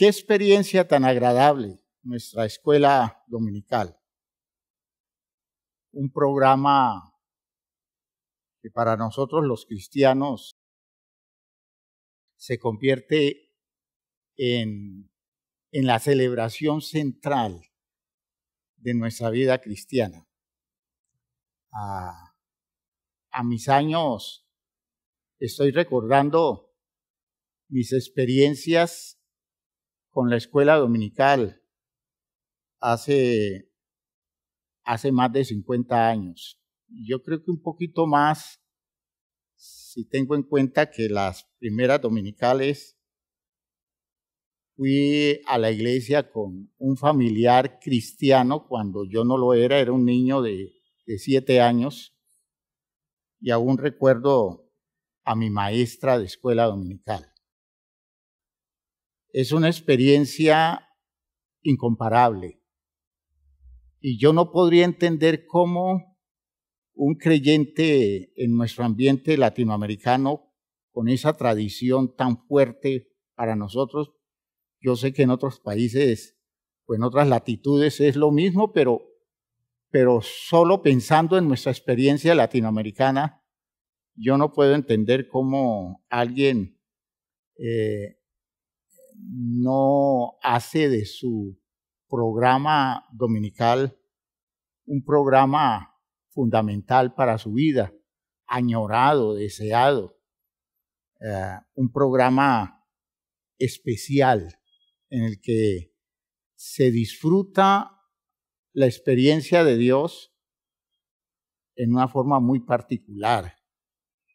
Qué experiencia tan agradable nuestra escuela dominical. Un programa que para nosotros los cristianos se convierte en la celebración central de nuestra vida cristiana. A mis años estoy recordando mis experiencias con la escuela dominical hace más de 50 años. Yo creo que un poquito más si tengo en cuenta que las primeras dominicales fui a la iglesia con un familiar cristiano cuando yo no lo era un niño de 7 años y aún recuerdo a mi maestra de escuela dominical. Es una experiencia incomparable y yo no podría entender cómo un creyente en nuestro ambiente latinoamericano con esa tradición tan fuerte para nosotros. Yo sé que en otros países o en otras latitudes es lo mismo, pero solo pensando en nuestra experiencia latinoamericana, yo no puedo entender cómo alguien no hace de su programa dominical un programa fundamental para su vida, añorado, deseado, un programa especial en el que se disfruta la experiencia de Dios en una forma muy particular,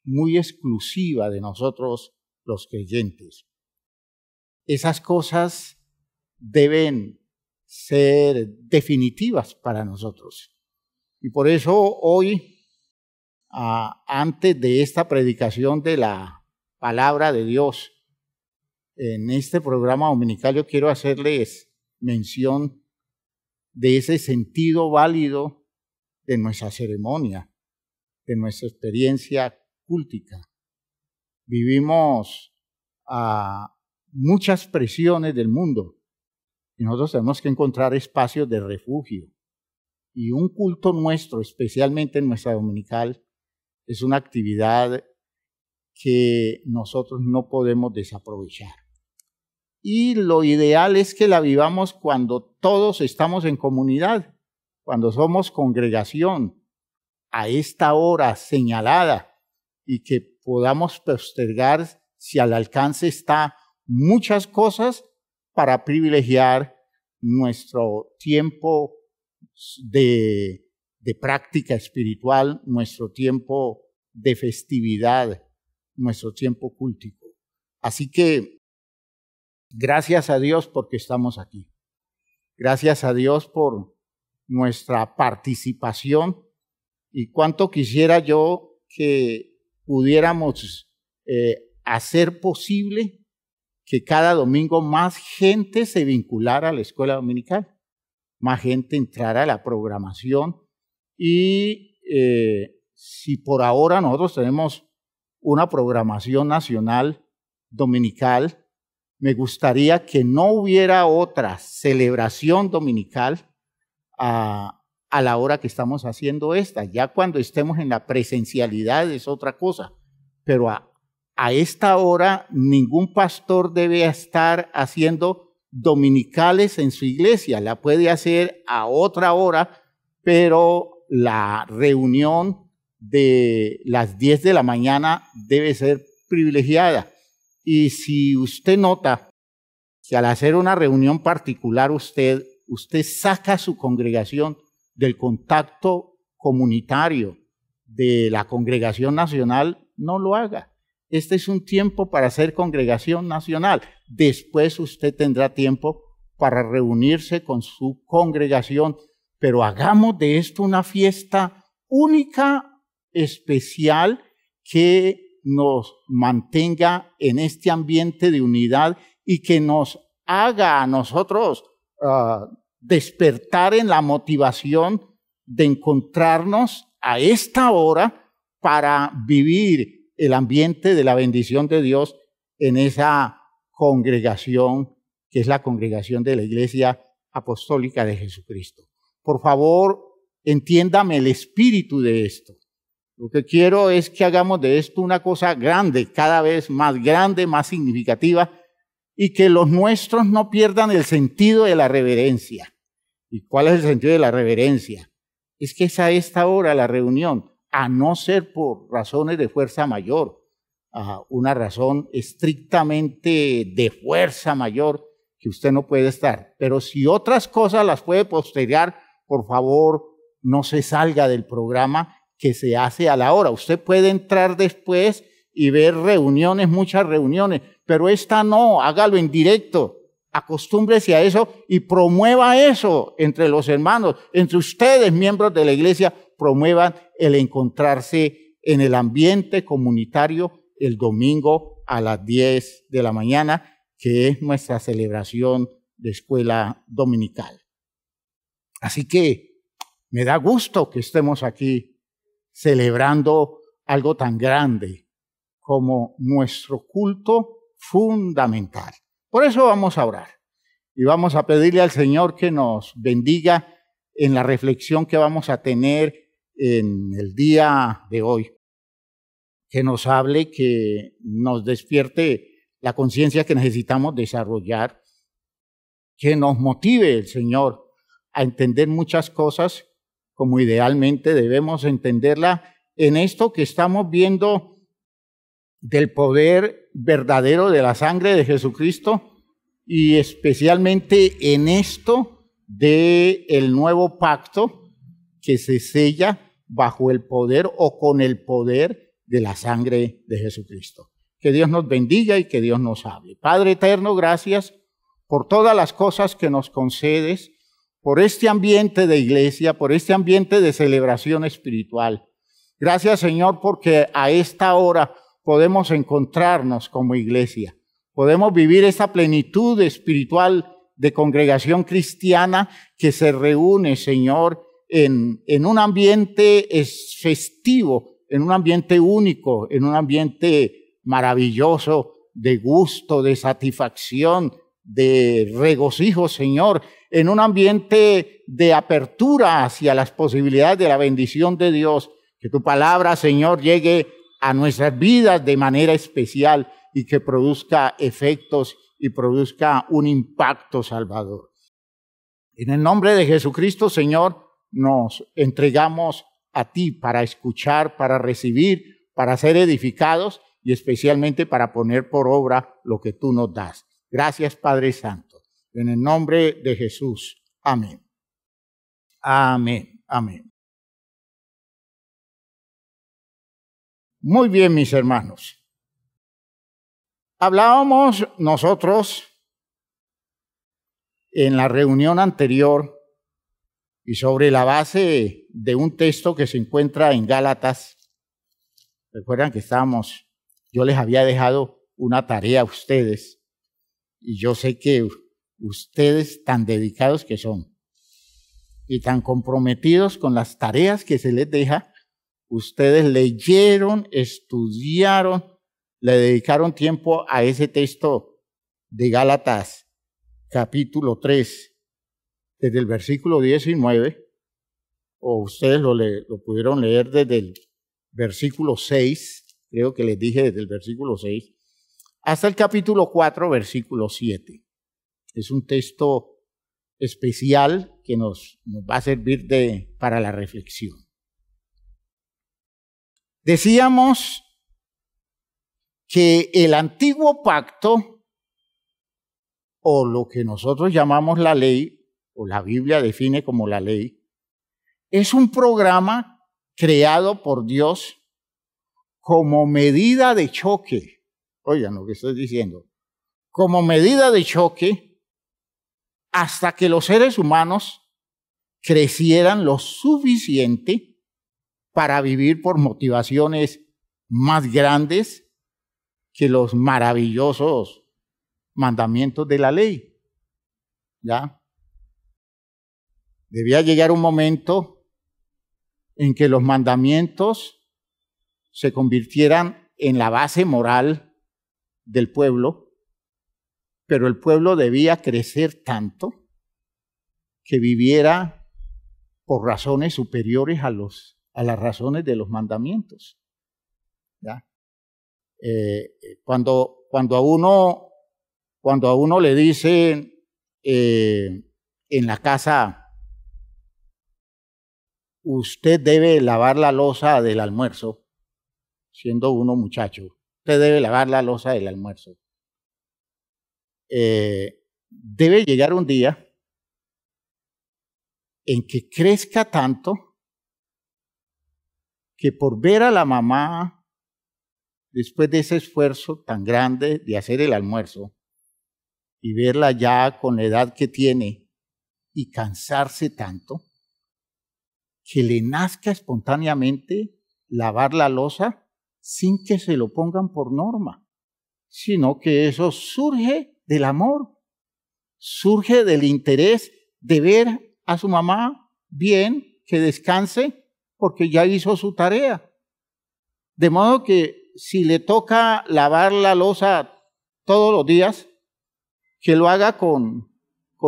muy exclusiva de nosotros los creyentes. Esas cosas deben ser definitivas para nosotros. Y por eso hoy, antes de esta predicación de la palabra de Dios, en este programa dominical yo quiero hacerles mención de ese sentido válido de nuestra ceremonia, de nuestra experiencia cúltica. Vivimos muchas presiones del mundo y nosotros tenemos que encontrar espacios de refugio. Y un culto nuestro, especialmente en nuestra dominical, es una actividad que nosotros no podemos desaprovechar. Y lo ideal es que la vivamos cuando todos estamos en comunidad, cuando somos congregación, a esta hora señalada, y que podamos postergar, si al alcance está, muchas cosas para privilegiar nuestro tiempo de práctica espiritual, nuestro tiempo de festividad, nuestro tiempo cúltico. Así que gracias a Dios porque estamos aquí. Gracias a Dios por nuestra participación y cuánto quisiera yo que pudiéramos hacer posible que cada domingo más gente se vinculara a la escuela dominical. Más gente entrara a la programación y si por ahora nosotros tenemos una programación nacional dominical, me gustaría que no hubiera otra celebración dominical a la hora que estamos haciendo esta. Ya cuando estemos en la presencialidad es otra cosa, pero a esta hora ningún pastor debe estar haciendo dominicales en su iglesia, la puede hacer a otra hora, pero la reunión de las 10 de la mañana debe ser privilegiada. Y si usted nota que al hacer una reunión particular usted saca a su congregación del contacto comunitario de la congregación nacional, no lo haga. Este es un tiempo para hacer congregación nacional. Después usted tendrá tiempo para reunirse con su congregación, pero hagamos de esto una fiesta única, especial, que nos mantenga en este ambiente de unidad y que nos haga a nosotros despertar en la motivación de encontrarnos a esta hora para vivir el ambiente de la bendición de Dios en esa congregación que es la congregación de la Iglesia Apostólica de Jesucristo. Por favor, entiéndame el espíritu de esto. Lo que quiero es que hagamos de esto una cosa grande, cada vez más grande, más significativa, y que los nuestros no pierdan el sentido de la reverencia. ¿Y cuál es el sentido de la reverencia? Es que es a esta hora la reunión, a no ser por razones de fuerza mayor, a una razón estrictamente de fuerza mayor que usted no puede estar. Pero si otras cosas las puede postergar, por favor, no se salga del programa que se hace a la hora. Usted puede entrar después y ver reuniones, muchas reuniones, pero esta no, hágalo en directo. Acostúmbrese a eso y promueva eso entre los hermanos, entre ustedes, miembros de la iglesia, promuevan el encontrarse en el ambiente comunitario el domingo a las 10 de la mañana, que es nuestra celebración de escuela dominical. Así que me da gusto que estemos aquí celebrando algo tan grande como nuestro culto fundamental. Por eso vamos a orar y vamos a pedirle al Señor que nos bendiga en la reflexión que vamos a tener en el día de hoy, que nos hable, que nos despierte la conciencia que necesitamos desarrollar, que nos motive el Señor a entender muchas cosas como idealmente debemos entenderla en esto que estamos viendo del poder verdadero de la sangre de Jesucristo y especialmente en esto del nuevo pacto que se sella bajo el poder o con el poder de la sangre de Jesucristo. Que Dios nos bendiga y que Dios nos hable. Padre eterno, gracias por todas las cosas que nos concedes, por este ambiente de iglesia, por este ambiente de celebración espiritual. Gracias, Señor, porque a esta hora podemos encontrarnos como iglesia. Podemos vivir esta plenitud espiritual de congregación cristiana que se reúne, Señor, en un ambiente festivo, en un ambiente único, en un ambiente maravilloso de gusto, de satisfacción, de regocijo, Señor, en un ambiente de apertura hacia las posibilidades de la bendición de Dios. Que tu palabra, Señor, llegue a nuestras vidas de manera especial y que produzca efectos y produzca un impacto salvador. En el nombre de Jesucristo, Señor, nos entregamos a ti para escuchar, para recibir, para ser edificados y especialmente para poner por obra lo que tú nos das. Gracias, Padre Santo. En el nombre de Jesús. Amén. Amén. Amén. Muy bien, mis hermanos. Hablábamos nosotros en la reunión anterior y sobre la base de un texto que se encuentra en Gálatas. Recuerdan que yo les había dejado una tarea a ustedes y yo sé que ustedes tan dedicados que son y tan comprometidos con las tareas que se les deja, ustedes leyeron, estudiaron, le dedicaron tiempo a ese texto de Gálatas, capítulo 3, desde el versículo 19, o ustedes lo pudieron leer desde el versículo 6, creo que les dije desde el versículo 6, hasta el capítulo 4, versículo 7. Es un texto especial que nos va a servir para la reflexión. Decíamos que el antiguo pacto, o lo que nosotros llamamos la ley, o la Biblia define como la ley, es un programa creado por Dios como medida de choque. Oigan lo que estoy diciendo. Como medida de choque hasta que los seres humanos crecieran lo suficiente para vivir por motivaciones más grandes que los maravillosos mandamientos de la ley. ¿Ya? Debía llegar un momento en que los mandamientos se convirtieran en la base moral del pueblo pero el pueblo debía crecer tanto que viviera por razones superiores a las razones de los mandamientos. ¿Ya? Cuando a uno le dicen en la casa, usted debe lavar la loza del almuerzo, siendo uno muchacho, usted debe lavar la loza del almuerzo. Debe llegar un día en que crezca tanto que por ver a la mamá, después de ese esfuerzo tan grande de hacer el almuerzo, y verla ya con la edad que tiene y cansarse tanto, que le nazca espontáneamente lavar la loza sin que se lo pongan por norma, sino que eso surge del amor, surge del interés de ver a su mamá bien, que descanse, porque ya hizo su tarea. De modo que si le toca lavar la loza todos los días, que lo haga con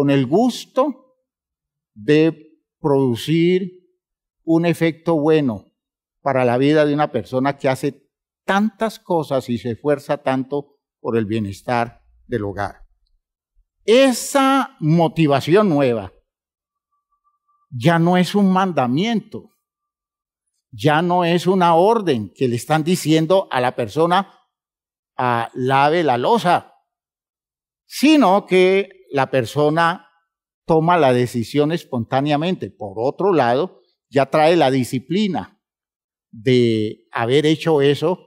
el gusto de producir un efecto bueno para la vida de una persona que hace tantas cosas y se esfuerza tanto por el bienestar del hogar. Esa motivación nueva ya no es un mandamiento, ya no es una orden que le están diciendo a la persona lave la loza, sino que la persona toma la decisión espontáneamente. Por otro lado, ya trae la disciplina de haber hecho eso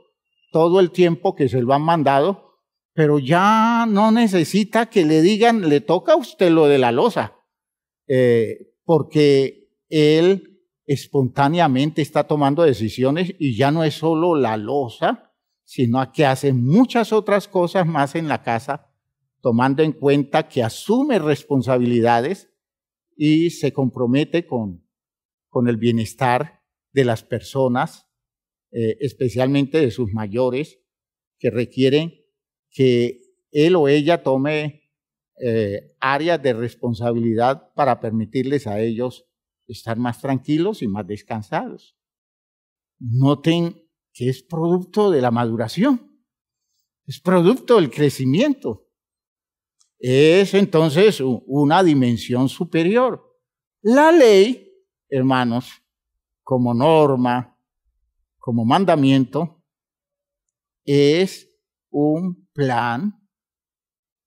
todo el tiempo que se lo han mandado, pero ya no necesita que le digan, le toca a usted lo de la loza, porque él espontáneamente está tomando decisiones y ya no es solo la loza, sino que hace muchas otras cosas más en la casa, tomando en cuenta que asume responsabilidades y se compromete con el bienestar de las personas, especialmente de sus mayores, que requieren que él o ella tome áreas de responsabilidad para permitirles a ellos estar más tranquilos y más descansados. Noten que es producto de la maduración, es producto del crecimiento. Es entonces una dimensión superior. La ley, hermanos, como norma, como mandamiento, es un plan,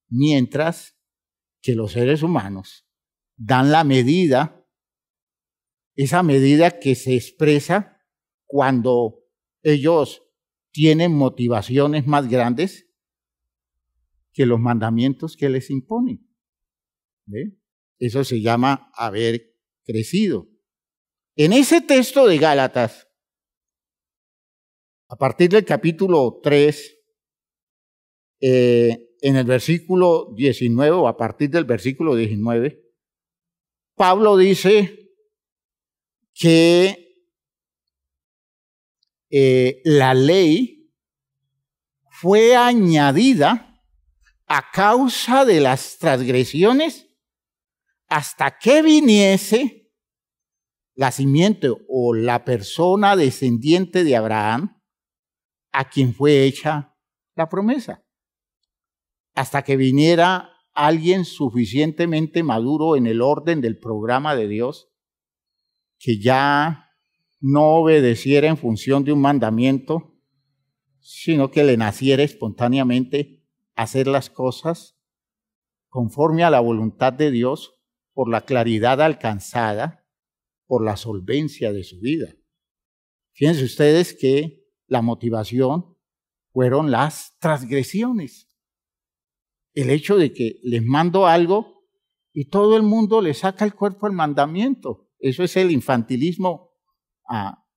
mientras que los seres humanos dan la medida, esa medida que se expresa cuando ellos tienen motivaciones más grandes que los mandamientos que les imponen. ¿Ve? Eso se llama haber crecido. En ese texto de Gálatas, a partir del capítulo 3, en el versículo 19 o a partir del versículo 19, Pablo dice que la ley fue añadida a causa de las transgresiones hasta que viniese la simiente o la persona descendiente de Abraham, a quien fue hecha la promesa. Hasta que viniera alguien suficientemente maduro en el orden del programa de Dios, que ya no obedeciera en función de un mandamiento, sino que le naciera espontáneamente hacer las cosas conforme a la voluntad de Dios por la claridad alcanzada, por la solvencia de su vida. Fíjense ustedes que la motivación fueron las transgresiones. El hecho de que les mando algo y todo el mundo le saca el cuerpo al mandamiento. Eso es el infantilismo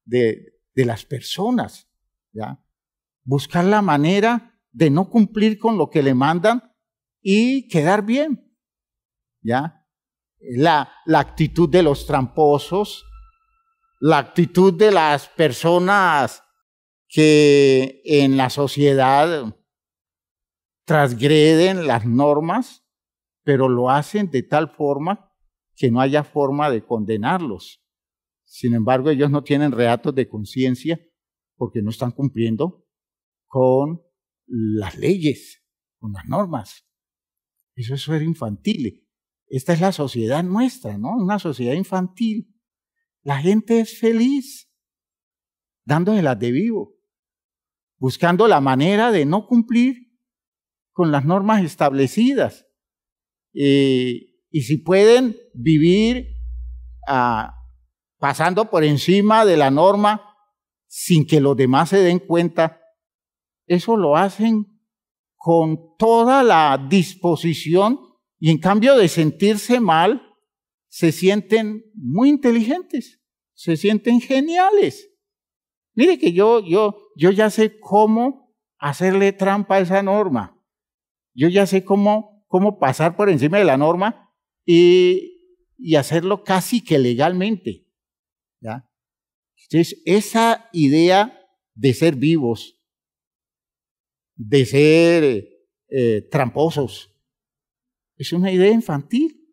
de las personas, ¿ya? Buscar la manera de no cumplir con lo que le mandan y quedar bien, ¿ya? La actitud de los tramposos, la actitud de las personas que en la sociedad transgreden las normas, pero lo hacen de tal forma que no haya forma de condenarlos. Sin embargo, ellos no tienen reatos de conciencia porque no están cumpliendo con las leyes, con las normas. Eso es ser infantil. Esta es la sociedad nuestra, ¿no? Una sociedad infantil. La gente es feliz, dándoselas de vivo, buscando la manera de no cumplir con las normas establecidas. Y si pueden vivir pasando por encima de la norma sin que los demás se den cuenta, eso lo hacen con toda la disposición y en cambio de sentirse mal, se sienten muy inteligentes, se sienten geniales. Mire que yo ya sé cómo hacerle trampa a esa norma. Yo ya sé cómo pasar por encima de la norma y hacerlo casi que legalmente. ¿Ya? Entonces, esa idea de ser vivos, de ser tramposos, es una idea infantil,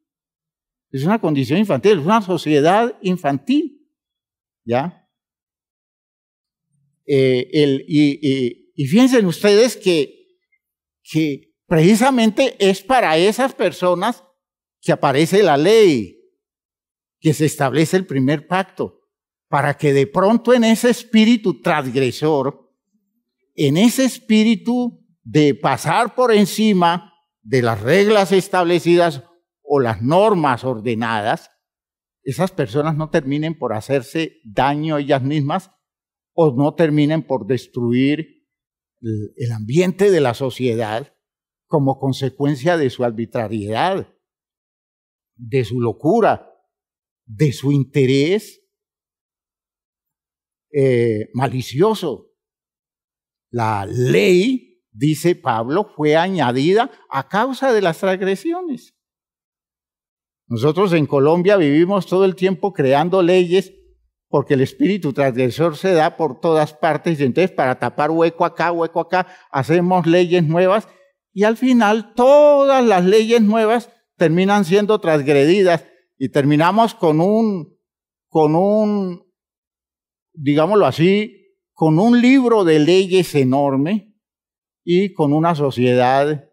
es una condición infantil, es una sociedad infantil, ¿ya? Y fíjense ustedes que precisamente es para esas personas que aparece la ley, que se establece el primer pacto, para que de pronto en ese espíritu transgresor, en ese espíritu de pasar por encima de las reglas establecidas o las normas ordenadas, esas personas no terminen por hacerse daño a ellas mismas o no terminen por destruir el ambiente de la sociedad como consecuencia de su arbitrariedad, de su locura, de su interés malicioso. La ley, dice Pablo, fue añadida a causa de las transgresiones. Nosotros en Colombia vivimos todo el tiempo creando leyes porque el espíritu transgresor se da por todas partes y entonces para tapar hueco acá, hacemos leyes nuevas y al final todas las leyes nuevas terminan siendo transgredidas y terminamos con un, digámoslo así, con un libro de leyes enorme y con una sociedad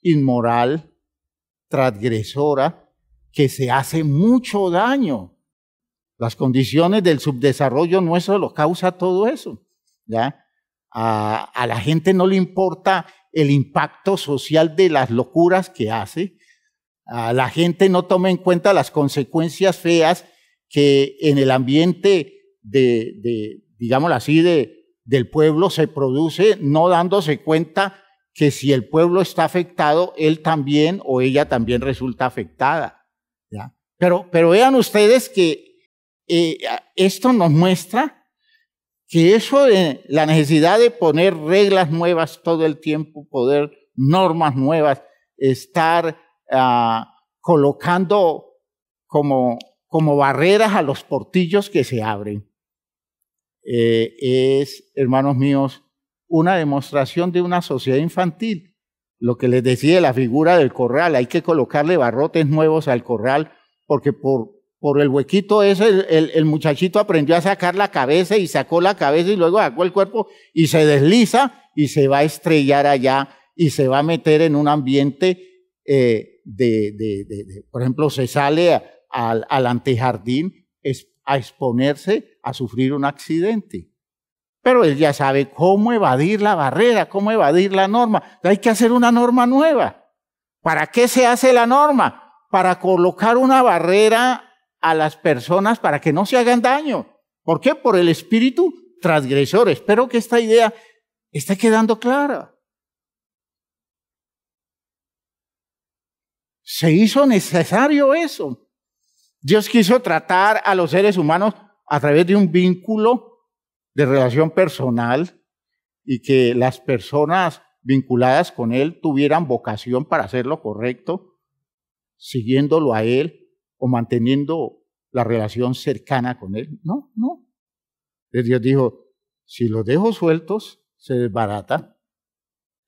inmoral, transgresora, que se hace mucho daño. Las condiciones del subdesarrollo nuestro lo causa todo eso, ¿ya? A la gente no le importa el impacto social de las locuras que hace. A la gente no toma en cuenta las consecuencias feas que en el ambiente digámoslo así, del pueblo se produce, no dándose cuenta que si el pueblo está afectado, él también o ella también resulta afectada, ¿ya? Pero vean ustedes que esto nos muestra que eso de la necesidad de poner reglas nuevas todo el tiempo, poner normas nuevas, estar colocando como barreras a los portillos que se abren, es, hermanos míos, una demostración de una sociedad infantil. Lo que les decía de la figura del corral, hay que colocarle barrotes nuevos al corral, porque por el huequito ese el muchachito aprendió a sacar la cabeza y sacó la cabeza y luego sacó el cuerpo y se desliza y se va a estrellar allá y se va a meter en un ambiente por ejemplo, se sale al antejardín a exponerse a sufrir un accidente. Pero él ya sabe cómo evadir la barrera, cómo evadir la norma. Hay que hacer una norma nueva. ¿Para qué se hace la norma? Para colocar una barrera a las personas para que no se hagan daño. ¿Por qué? Por el espíritu transgresor. Espero que esta idea esté quedando clara. Se hizo necesario eso. Dios quiso tratar a los seres humanos a través de un vínculo de relación personal y que las personas vinculadas con Él tuvieran vocación para hacer lo correcto, siguiéndolo a Él o manteniendo la relación cercana con Él. No. Entonces Dios dijo, si los dejo sueltos, se desbarata.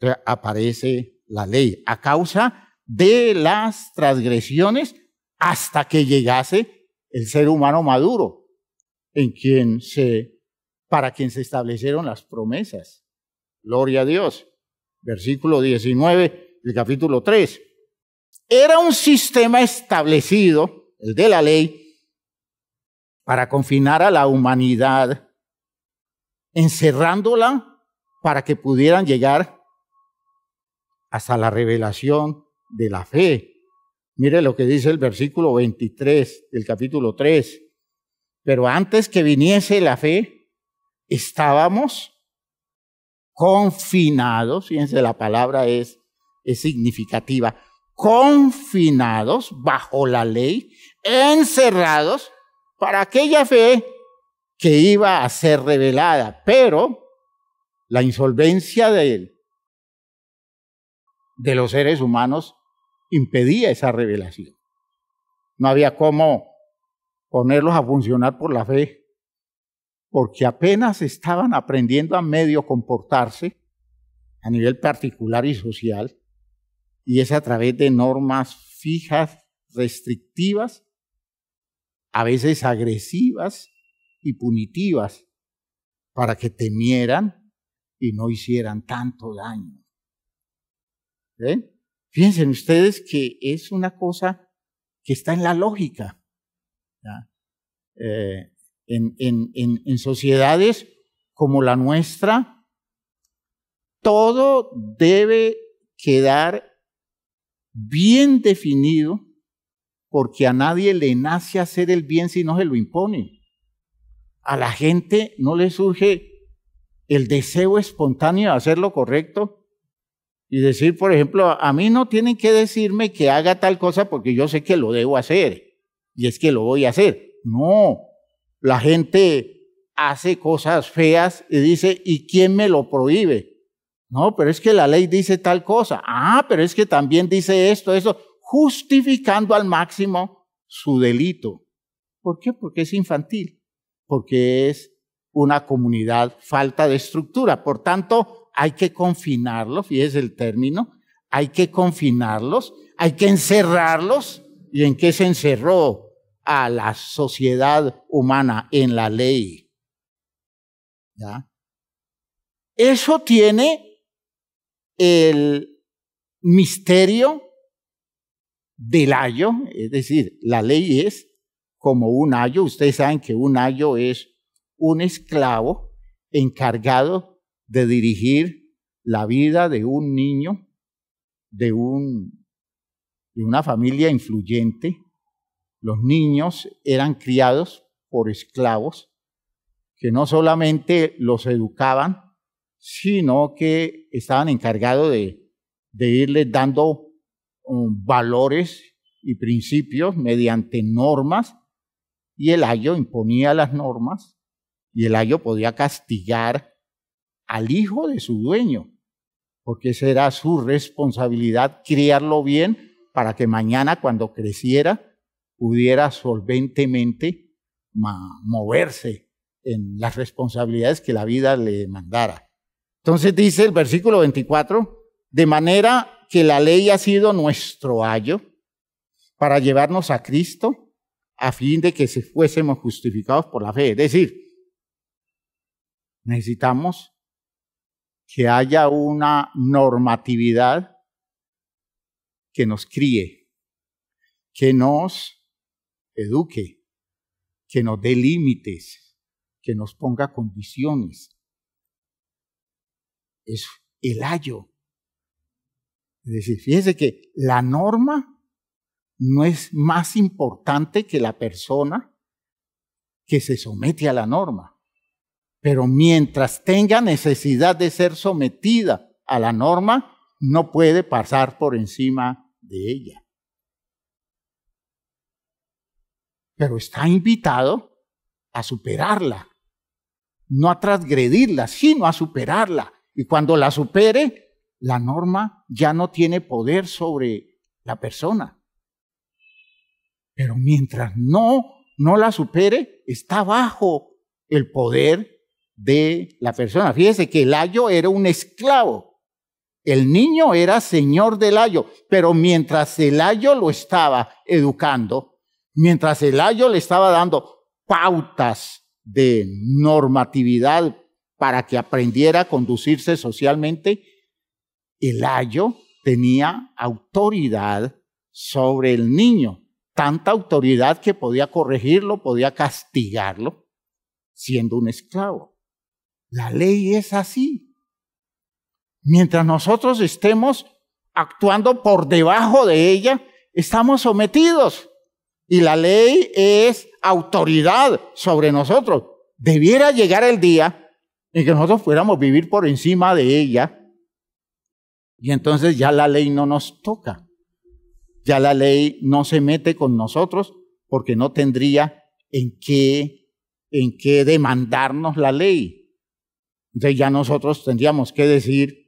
Entonces aparece la ley, a causa de las transgresiones, hasta que llegase el ser humano maduro, para quien se establecieron las promesas. Gloria a Dios. Versículo 19 del capítulo 3. Era un sistema establecido, el de la ley, para confinar a la humanidad, encerrándola para que pudieran llegar hasta la revelación de la fe. Mire lo que dice el versículo 23 del capítulo 3. Pero antes que viniese la fe, estábamos confinados, fíjense, la palabra es significativa, confinados bajo la ley, encerrados para aquella fe que iba a ser revelada. Pero la insolvencia de los seres humanos impedía esa revelación. No había cómo ponerlos a funcionar por la fe, porque apenas estaban aprendiendo a medio comportarse a nivel particular y social, y es a través de normas fijas, restrictivas, a veces agresivas y punitivas, para que temieran y no hicieran tanto daño. ¿Ven? Fíjense ustedes que es una cosa que está en la lógica. En sociedades como la nuestra, todo debe quedar bien definido, porque a nadie le nace hacer el bien si no se lo impone. A la gente no le surge el deseo espontáneo de hacer lo correcto y decir, por ejemplo, a mí no tienen que decirme que haga tal cosa porque yo sé que lo debo hacer y es que lo voy a hacer. No, la gente hace cosas feas y dice, ¿y quién me lo prohíbe? No, pero es que la ley dice tal cosa. Ah, pero es que también dice esto, eso, justificando al máximo su delito. ¿Por qué? Porque es infantil, porque es una comunidad falta de estructura. Por tanto, hay que confinarlos, fíjese el término, hay que confinarlos, hay que encerrarlos. ¿Y en qué se encerró a la sociedad humana? En la ley. ¿Ya? Eso tiene el misterio del ayo, es decir, la ley es como un ayo. Ustedes saben que un ayo es un esclavo encargado de dirigir la vida de un niño, de una familia influyente. Los niños eran criados por esclavos que no solamente los educaban, sino que estaban encargados de irles dando valores y principios mediante normas, y el ayo imponía las normas, y el ayo podía castigar al hijo de su dueño, porque esa era su responsabilidad, criarlo bien para que mañana cuando creciera pudiera solventemente moverse en las responsabilidades que la vida le demandara. Entonces dice el versículo 24, de manera que la ley ha sido nuestro ayo para llevarnos a Cristo a fin de que fuésemos justificados por la fe. Es decir, necesitamos que haya una normatividad que nos críe, que nos eduque, que nos dé límites, que nos ponga condiciones. Es el ayo. Es decir, fíjese que la norma no es más importante que la persona que se somete a la norma. Pero mientras tenga necesidad de ser sometida a la norma, no puede pasar por encima de ella. Pero está invitado a superarla, no a transgredirla, sino a superarla. Y cuando la supere, la norma ya no tiene poder sobre la persona. Pero mientras no la supere, está bajo el poder de la persona. Fíjese que el ayo era un esclavo. El niño era señor del ayo, pero mientras el ayo lo estaba educando, mientras el ayo le estaba dando pautas de normatividad para que aprendiera a conducirse socialmente, el ayo tenía autoridad sobre el niño, tanta autoridad que podía corregirlo, podía castigarlo, siendo un esclavo. La ley es así. Mientras nosotros estemos actuando por debajo de ella, estamos sometidos. Y la ley es autoridad sobre nosotros. Debiera llegar el día en que nosotros fuéramos vivir por encima de ella. Y entonces ya la ley no nos toca. Ya la ley no se mete con nosotros porque no tendría en qué demandarnos la ley. Entonces ya nosotros tendríamos que decir,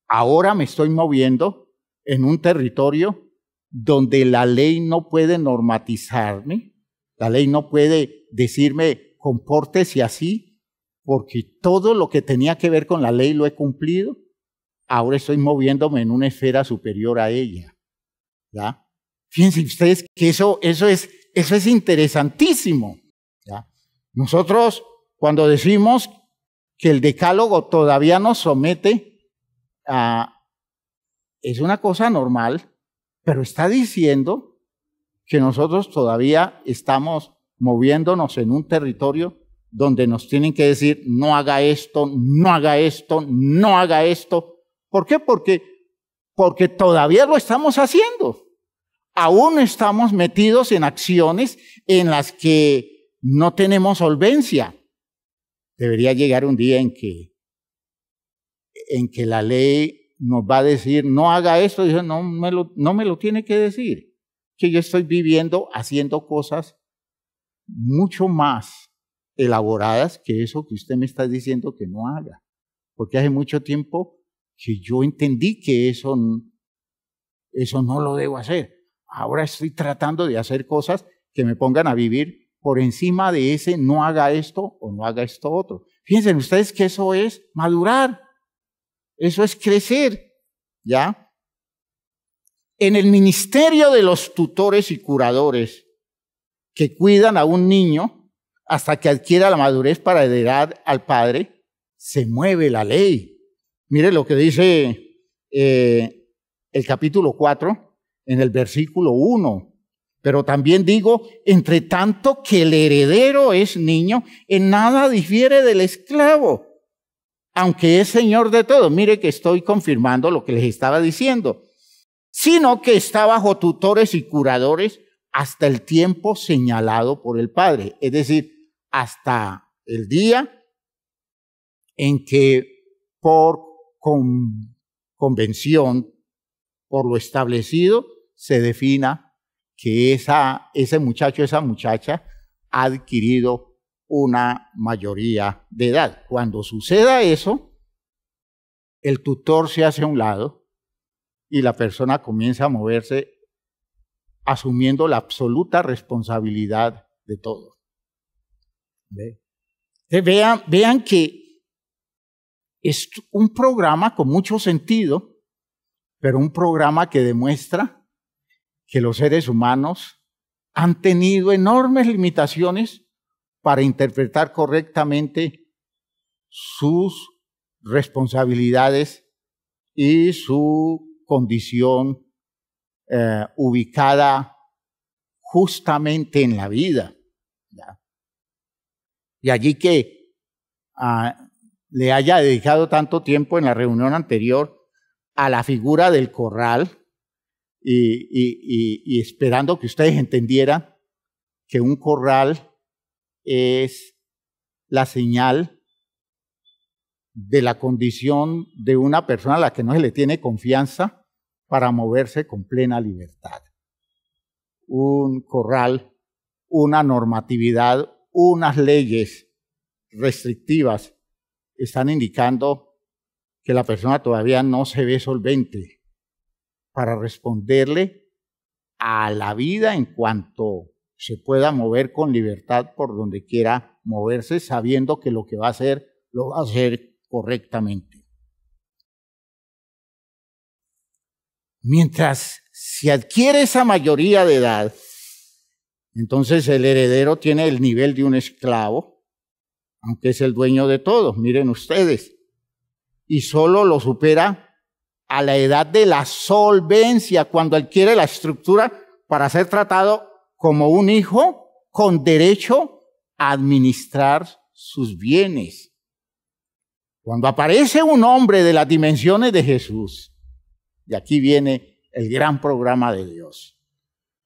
ahora me estoy moviendo en un territorio donde la ley no puede normatizarme, la ley no puede decirme compórtese así, porque todo lo que tenía que ver con la ley lo he cumplido. Ahora estoy moviéndome en una esfera superior a ella. ¿Ya? Fíjense ustedes que eso es interesantísimo. ¿Ya? Nosotros, cuando decimos que el decálogo todavía nos somete, es una cosa normal, pero está diciendo que nosotros todavía estamos moviéndonos en un territorio donde nos tienen que decir no haga esto, no haga esto, no haga esto. ¿Por qué? Porque todavía lo estamos haciendo. Aún estamos metidos en acciones en las que no tenemos solvencia. Debería llegar un día en que la ley nos va a decir, no haga esto, y dice, no me lo tiene que decir, que yo estoy viviendo, haciendo cosas mucho más elaboradas que eso que usted me está diciendo que no haga. Porque hace mucho tiempo que yo entendí que eso no lo debo hacer. Ahora estoy tratando de hacer cosas que me pongan a vivir por encima de ese no haga esto o no haga esto otro. Fíjense ustedes que eso es madurar. Eso es crecer, ¿ya? En el ministerio de los tutores y curadores que cuidan a un niño hasta que adquiera la madurez para heredar al padre, se mueve la ley. Mire lo que dice el capítulo 4 en el versículo 1. Pero también digo, entre tanto que el heredero es niño, en nada difiere del esclavo, aunque es señor de todo. Mire que estoy confirmando lo que les estaba diciendo. Sino que está bajo tutores y curadores hasta el tiempo señalado por el Padre. Es decir, hasta el día en que por convención, por lo establecido, se defina que ese muchacho, esa muchacha ha adquirido una mayoría de edad. Cuando suceda eso, el tutor se hace a un lado y la persona comienza a moverse asumiendo la absoluta responsabilidad de todo. Vean que es un programa con mucho sentido, pero un programa que demuestra que los seres humanos han tenido enormes limitaciones para interpretar correctamente sus responsabilidades y su condición ubicada justamente en la vida. ¿Ya? Y allí que le haya dedicado tanto tiempo en la reunión anterior a la figura del corral y esperando que ustedes entendieran que un corral es la señal de la condición de una persona a la que no se le tiene confianza para moverse con plena libertad. Un corral, una normatividad, unas leyes restrictivas están indicando que la persona todavía no se ve solvente para responderle a la vida en cuanto se pueda mover con libertad por donde quiera moverse, sabiendo que lo que va a hacer, lo va a hacer correctamente. mientras se adquiere esa mayoría de edad, entonces el heredero tiene el nivel de un esclavo, aunque es el dueño de todo, miren ustedes, y solo lo supera a la edad de la solvencia, cuando adquiere la estructura para ser tratado como un hijo con derecho a administrar sus bienes. Cuando aparece un hombre de las dimensiones de Jesús, y aquí viene el gran programa de Dios,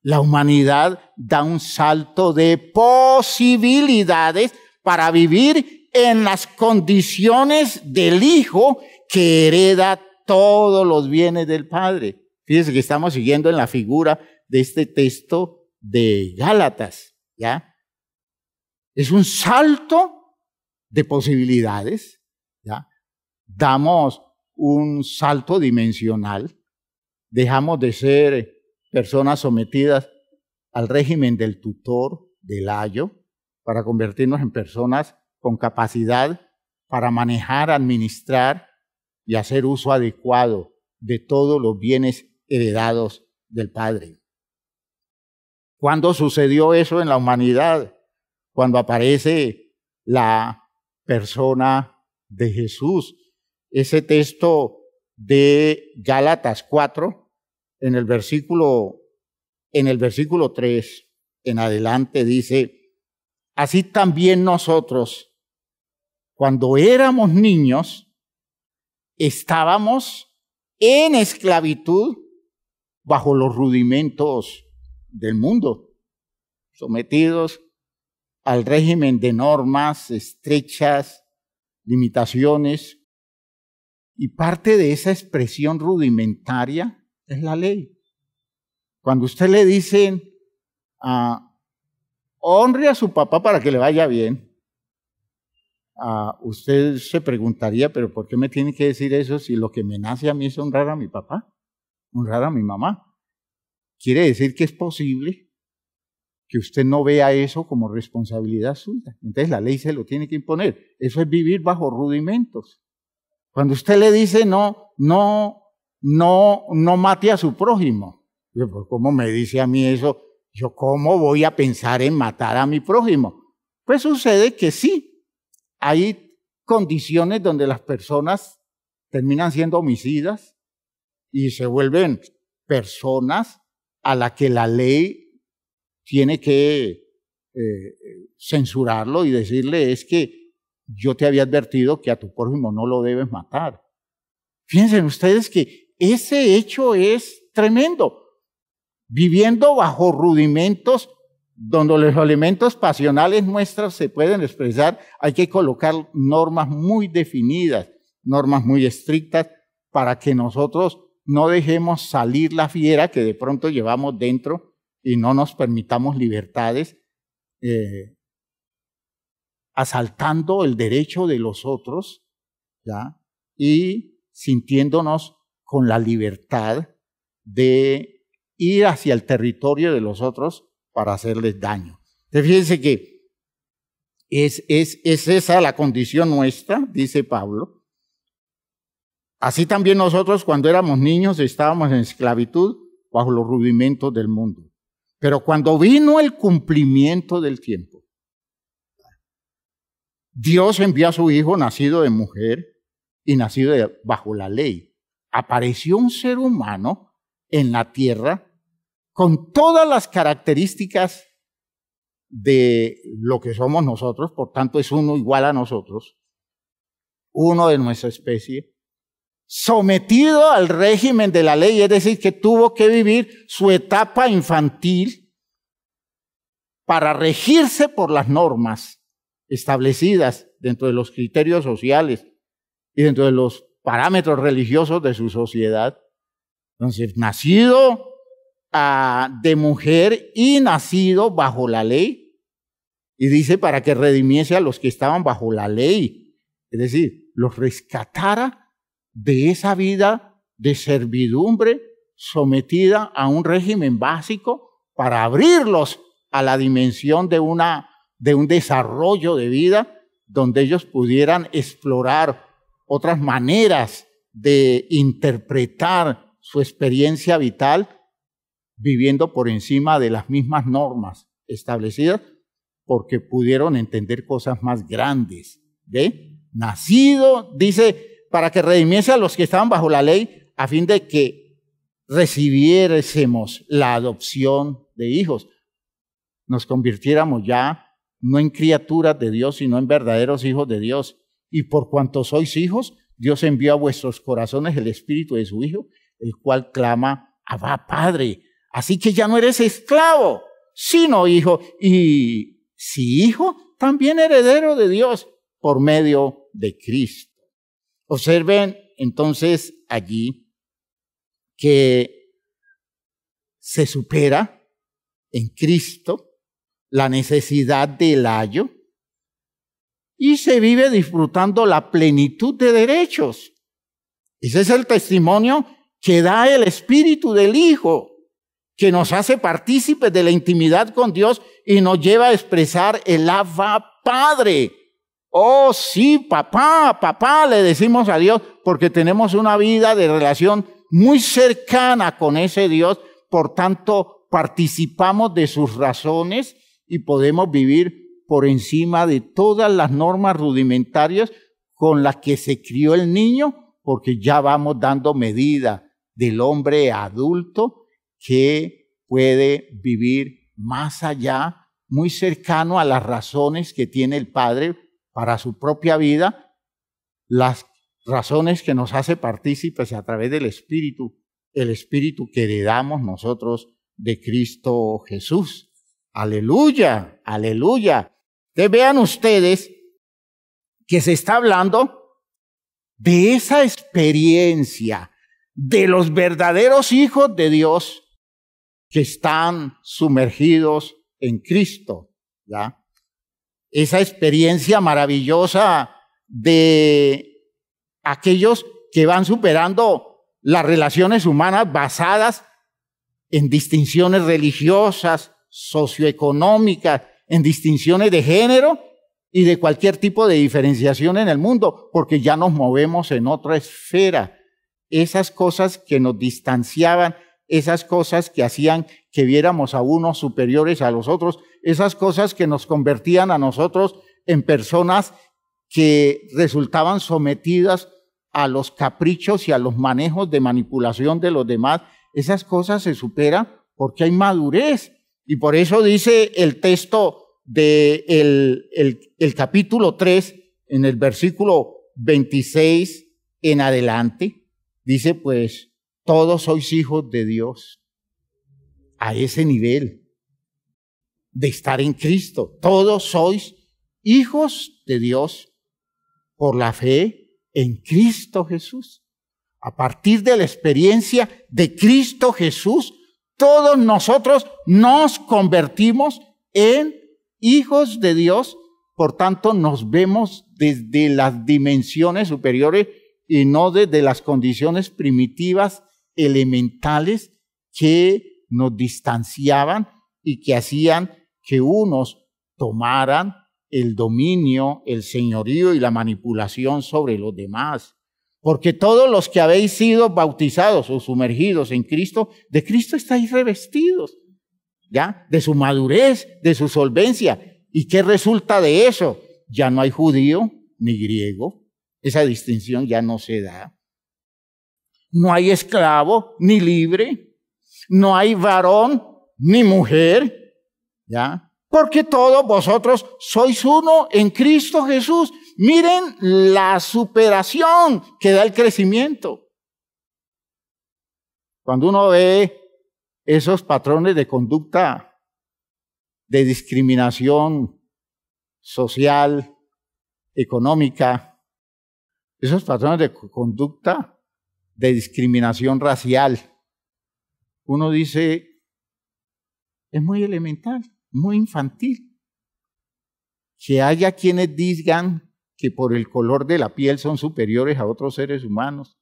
la humanidad da un salto de posibilidades para vivir en las condiciones del Hijo que hereda todos los bienes del Padre. Fíjense que estamos siguiendo en la figura de este texto de Gálatas, ¿ya? Es un salto de posibilidades, ¿ya? Damos un salto dimensional, dejamos de ser personas sometidas al régimen del tutor, del ayo, para convertirnos en personas con capacidad para manejar, administrar y hacer uso adecuado de todos los bienes heredados del Padre. ¿Cuándo sucedió eso en la humanidad? Cuando aparece la persona de Jesús. Ese texto de Gálatas 4, en el versículo 3 en adelante dice: así también nosotros, cuando éramos niños, estábamos en esclavitud bajo los rudimentos del mundo, sometidos al régimen de normas estrechas, limitaciones, y parte de esa expresión rudimentaria es la ley. Cuando usted le dicen, honre a su papá para que le vaya bien, usted se preguntaría, pero ¿por qué me tiene que decir eso si lo que me nace a mí es honrar a mi papá, honrar a mi mamá? Quiere decir que es posible que usted no vea eso como responsabilidad suya. Entonces la ley se lo tiene que imponer. Eso es vivir bajo rudimentos. Cuando usted le dice no mate a su prójimo, ¿cómo me dice a mí eso? Yo, ¿cómo voy a pensar en matar a mi prójimo? Pues sucede que sí, hay condiciones donde las personas terminan siendo homicidas y se vuelven personas a las que la ley tiene que censurarlo y decirle: es que yo te había advertido que a tu prójimo no lo debes matar. Fíjense ustedes que ese hecho es tremendo. Viviendo bajo rudimentos donde los elementos pasionales nuestros se pueden expresar, hay que colocar normas muy definidas, normas muy estrictas, para que nosotros no dejemos salir la fiera que de pronto llevamos dentro y no nos permitamos libertades, asaltando el derecho de los otros, ¿ya? Y sintiéndonos con la libertad de ir hacia el territorio de los otros para hacerles daño. Entonces, fíjense que es esa la condición nuestra, dice Pablo. Así también nosotros, cuando éramos niños, estábamos en esclavitud bajo los rudimentos del mundo. Pero cuando vino el cumplimiento del tiempo, Dios envió a su Hijo nacido de mujer y nacido bajo la ley. Apareció un ser humano en la tierra con todas las características de lo que somos nosotros, por tanto es uno igual a nosotros, uno de nuestra especie, sometido al régimen de la ley, es decir, que tuvo que vivir su etapa infantil para regirse por las normas establecidas dentro de los criterios sociales y dentro de los parámetros religiosos de su sociedad. Entonces, nacido de mujer y nacido bajo la ley, y dice para que redimiese a los que estaban bajo la ley, es decir, los rescatara de esa vida de servidumbre sometida a un régimen básico para abrirlos a la dimensión de un desarrollo de vida donde ellos pudieran explorar otras maneras de interpretar su experiencia vital viviendo por encima de las mismas normas establecidas porque pudieron entender cosas más grandes. ¿Ve? Nacido, dice, para que redimiese a los que estaban bajo la ley, a fin de que recibiésemos la adopción de hijos. Nos convirtiéramos ya no en criaturas de Dios, sino en verdaderos hijos de Dios. Y por cuanto sois hijos, Dios envió a vuestros corazones el Espíritu de su Hijo, el cual clama, Abba, Padre. Así que ya no eres esclavo, sino hijo. Y si hijo, también heredero de Dios por medio de Cristo. Observen entonces allí que se supera en Cristo la necesidad del ayo y se vive disfrutando la plenitud de derechos. Ese es el testimonio que da el Espíritu del Hijo, que nos hace partícipes de la intimidad con Dios y nos lleva a expresar el Abba Padre. Oh, sí, papá, papá, le decimos a Dios, porque tenemos una vida de relación muy cercana con ese Dios, por tanto, participamos de sus razones y podemos vivir por encima de todas las normas rudimentarias con las que se crió el niño, porque ya vamos dando medida del hombre adulto que puede vivir más allá, muy cercano a las razones que tiene el Padre para su propia vida, las razones que nos hace partícipes a través del Espíritu, el Espíritu que heredamos nosotros de Cristo Jesús. Aleluya, aleluya. Entonces vean ustedes que se está hablando de esa experiencia de los verdaderos hijos de Dios que están sumergidos en Cristo, ¿ya? Esa experiencia maravillosa de aquellos que van superando las relaciones humanas basadas en distinciones religiosas, socioeconómicas, en distinciones de género y de cualquier tipo de diferenciación en el mundo, porque ya nos movemos en otra esfera. Esas cosas que nos distanciaban, esas cosas que hacían que viéramos a unos superiores a los otros, esas cosas que nos convertían a nosotros en personas que resultaban sometidas a los caprichos y a los manejos de manipulación de los demás, esas cosas se porque hay madurez. Y por eso dice el texto del el capítulo 3, en el versículo 26 en adelante, dice pues, todos sois hijos de Dios. A ese nivel de estar en Cristo, todos sois hijos de Dios por la fe en Cristo Jesús. A partir de la experiencia de Cristo Jesús, todos nosotros nos convertimos en hijos de Dios, por tanto nos vemos desde las dimensiones superiores y no desde las condiciones primitivas, elementales, que nos distanciaban y que hacían que unos tomaran el dominio, el señorío y la manipulación sobre los demás. Porque todos los que habéis sido bautizados o sumergidos en Cristo, de Cristo estáis revestidos, ¿ya? De su madurez, de su solvencia. ¿Y qué resulta de eso? Ya no hay judío ni griego. Esa distinción ya no se da. No hay esclavo ni libre. No hay varón ni mujer, ¿ya? Porque todos vosotros sois uno en Cristo Jesús. Miren la superación que da el crecimiento. Cuando uno ve esos patrones de conducta de discriminación social, económica, esos patrones de conducta de discriminación racial, uno dice, es muy elemental, muy infantil. Que haya quienes digan que por el color de la piel son superiores a otros seres humanos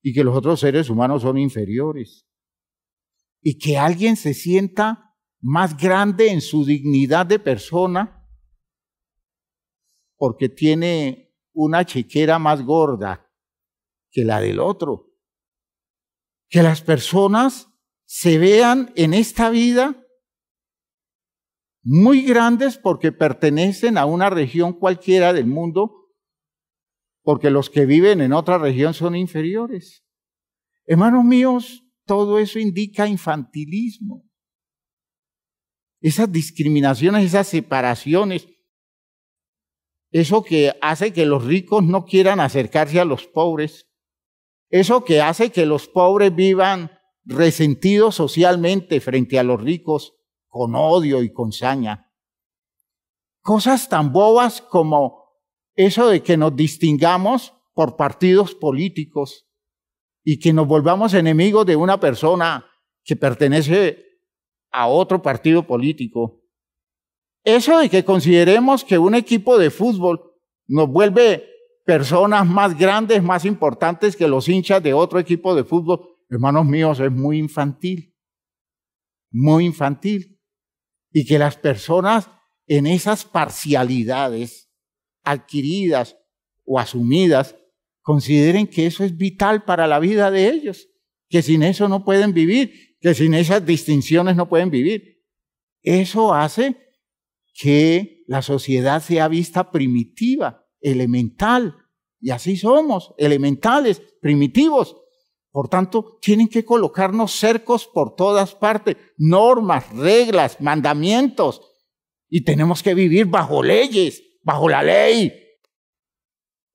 y que los otros seres humanos son inferiores. Y que alguien se sienta más grande en su dignidad de persona porque tiene una chequera más gorda que la del otro. que las personas se vean en esta vida muy grandes porque pertenecen a una región cualquiera del mundo, porque los que viven en otra región son inferiores. Hermanos míos, todo eso indica infantilismo. Esas discriminaciones, esas separaciones, eso que hace que los ricos no quieran acercarse a los pobres, eso que hace que los pobres vivan resentidos socialmente frente a los ricos, con odio y con saña. Cosas tan bobas como eso de que nos distingamos por partidos políticos y que nos volvamos enemigos de una persona que pertenece a otro partido político. Eso de que consideremos que un equipo de fútbol nos vuelve personas más grandes, más importantes que los hinchas de otro equipo de fútbol, hermanos míos, es muy infantil. Muy infantil. Y que las personas en esas parcialidades adquiridas o asumidas consideren que eso es vital para la vida de ellos, que sin eso no pueden vivir, que sin esas distinciones no pueden vivir. Eso hace que la sociedad sea vista primitiva, elemental, y así somos, elementales, primitivos. Por tanto, tienen que colocarnos cercos por todas partes, normas, reglas, mandamientos, y tenemos que vivir bajo leyes, bajo la ley.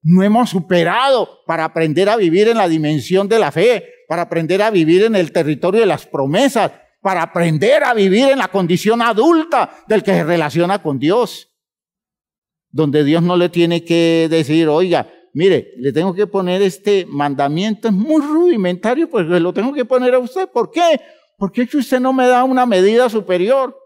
No hemos superado para aprender a vivir en la dimensión de la fe, para aprender a vivir en el territorio de las promesas, para aprender a vivir en la condición adulta del que se relaciona con Dios, donde Dios no le tiene que decir, oiga, mire, le tengo que poner este mandamiento, es muy rudimentario, pues lo tengo que poner a usted. ¿Por qué? Porque es que usted no me da una medida superior.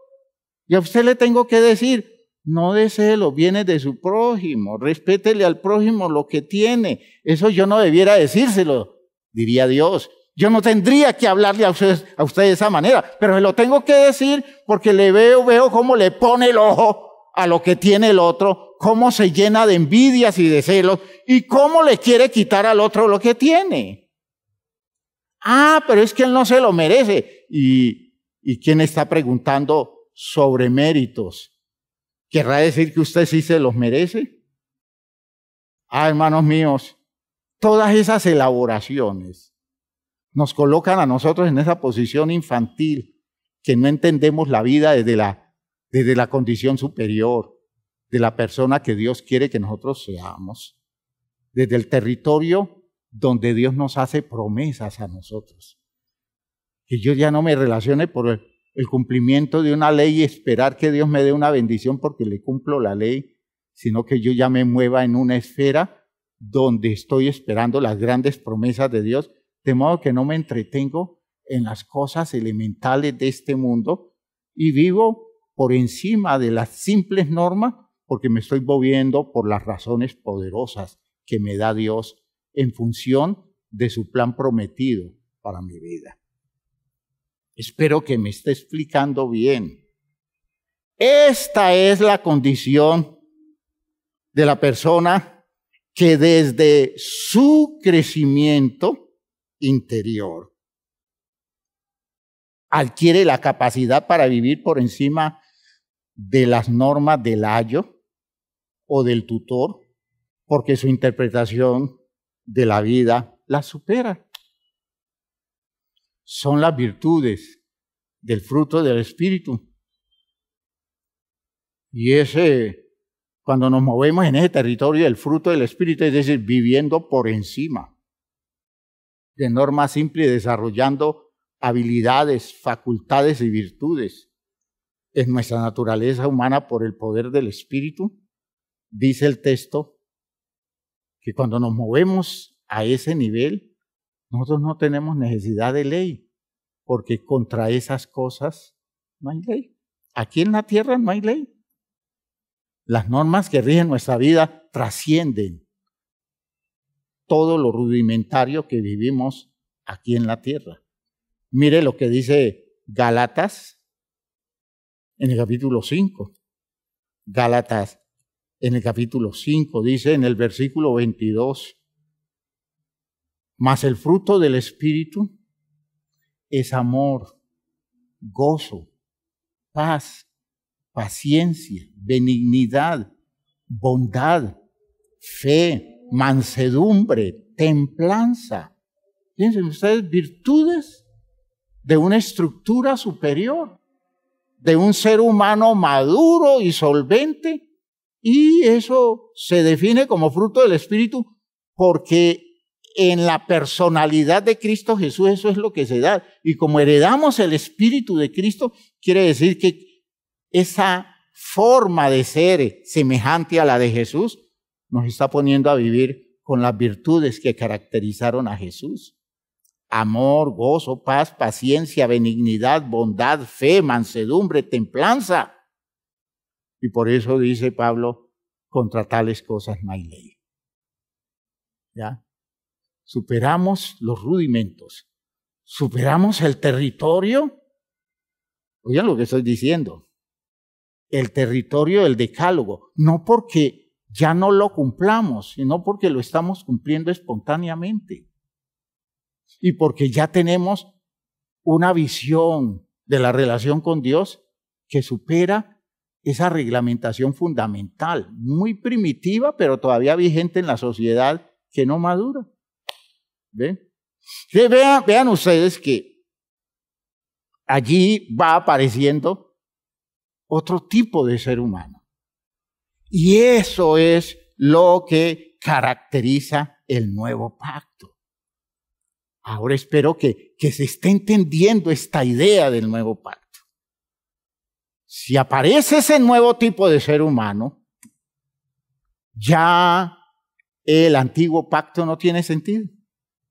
Y a usted le tengo que decir, no desee los bienes de su prójimo, respétele al prójimo lo que tiene. Eso yo no debiera decírselo, diría Dios. Yo no tendría que hablarle a usted de esa manera, pero se lo tengo que decir porque veo cómo le pone el ojo a lo que tiene el otro, cómo se llena de envidias y de celos y cómo le quiere quitar al otro lo que tiene. Ah, pero es que él no se lo merece. ¿Y quién está preguntando sobre méritos? ¿Querrá decir que usted sí se los merece? Ah, hermanos míos, todas esas elaboraciones nos colocan a nosotros en esa posición infantil, que no entendemos la vida desde la condición superior, de la persona que Dios quiere que nosotros seamos, desde el territorio donde Dios nos hace promesas a nosotros. Que yo ya no me relacione por el cumplimiento de una ley y esperar que Dios me dé una bendición porque le cumplo la ley, sino que yo ya me mueva en una esfera donde estoy esperando las grandes promesas de Dios, de modo que no me entretengo en las cosas elementales de este mundo y vivo por encima de las simples normas porque me estoy moviendo por las razones poderosas que me da Dios en función de su plan prometido para mi vida. Espero que me esté explicando bien. Esta es la condición de la persona que desde su crecimiento interior adquiere la capacidad para vivir por encima de las normas del ayo o del tutor, porque su interpretación de la vida la supera. Son las virtudes del fruto del Espíritu. Y cuando nos movemos en ese territorio del fruto del Espíritu, es decir, viviendo por encima de normas simples y desarrollando habilidades, facultades y virtudes en nuestra naturaleza humana por el poder del Espíritu, dice el texto que cuando nos movemos a ese nivel, nosotros no tenemos necesidad de ley, porque contra esas cosas no hay ley. Aquí en la tierra no hay ley. Las normas que rigen nuestra vida trascienden todo lo rudimentario que vivimos aquí en la tierra. Mire lo que dice Gálatas en el capítulo 5. Gálatas en el capítulo 5 dice en el versículo 22, mas el fruto del Espíritu es amor, gozo, paz, paciencia, benignidad, bondad, fe, mansedumbre, templanza. Piensen ustedes, virtudes de una estructura superior, de un ser humano maduro y solvente, y eso se define como fruto del Espíritu porque en la personalidad de Cristo Jesús eso es lo que se da. Y como heredamos el Espíritu de Cristo, quiere decir que esa forma de ser semejante a la de Jesús nos está poniendo a vivir con las virtudes que caracterizaron a Jesús. Amor, gozo, paz, paciencia, benignidad, bondad, fe, mansedumbre, templanza. Y por eso dice Pablo, contra tales cosas no hay ley. ¿Ya? Superamos los rudimentos, superamos el territorio. Oigan lo que estoy diciendo. El territorio del decálogo, no porque ya no lo cumplamos, sino porque lo estamos cumpliendo espontáneamente. Y porque ya tenemos una visión de la relación con Dios que supera esa reglamentación fundamental, muy primitiva, pero todavía vigente en la sociedad que no madura. ¿Ven? Vean ustedes que allí va apareciendo otro tipo de ser humano. Y eso es lo que caracteriza el nuevo pacto. Ahora espero que se esté entendiendo esta idea del nuevo pacto. Si aparece ese nuevo tipo de ser humano, ya el antiguo pacto no tiene sentido.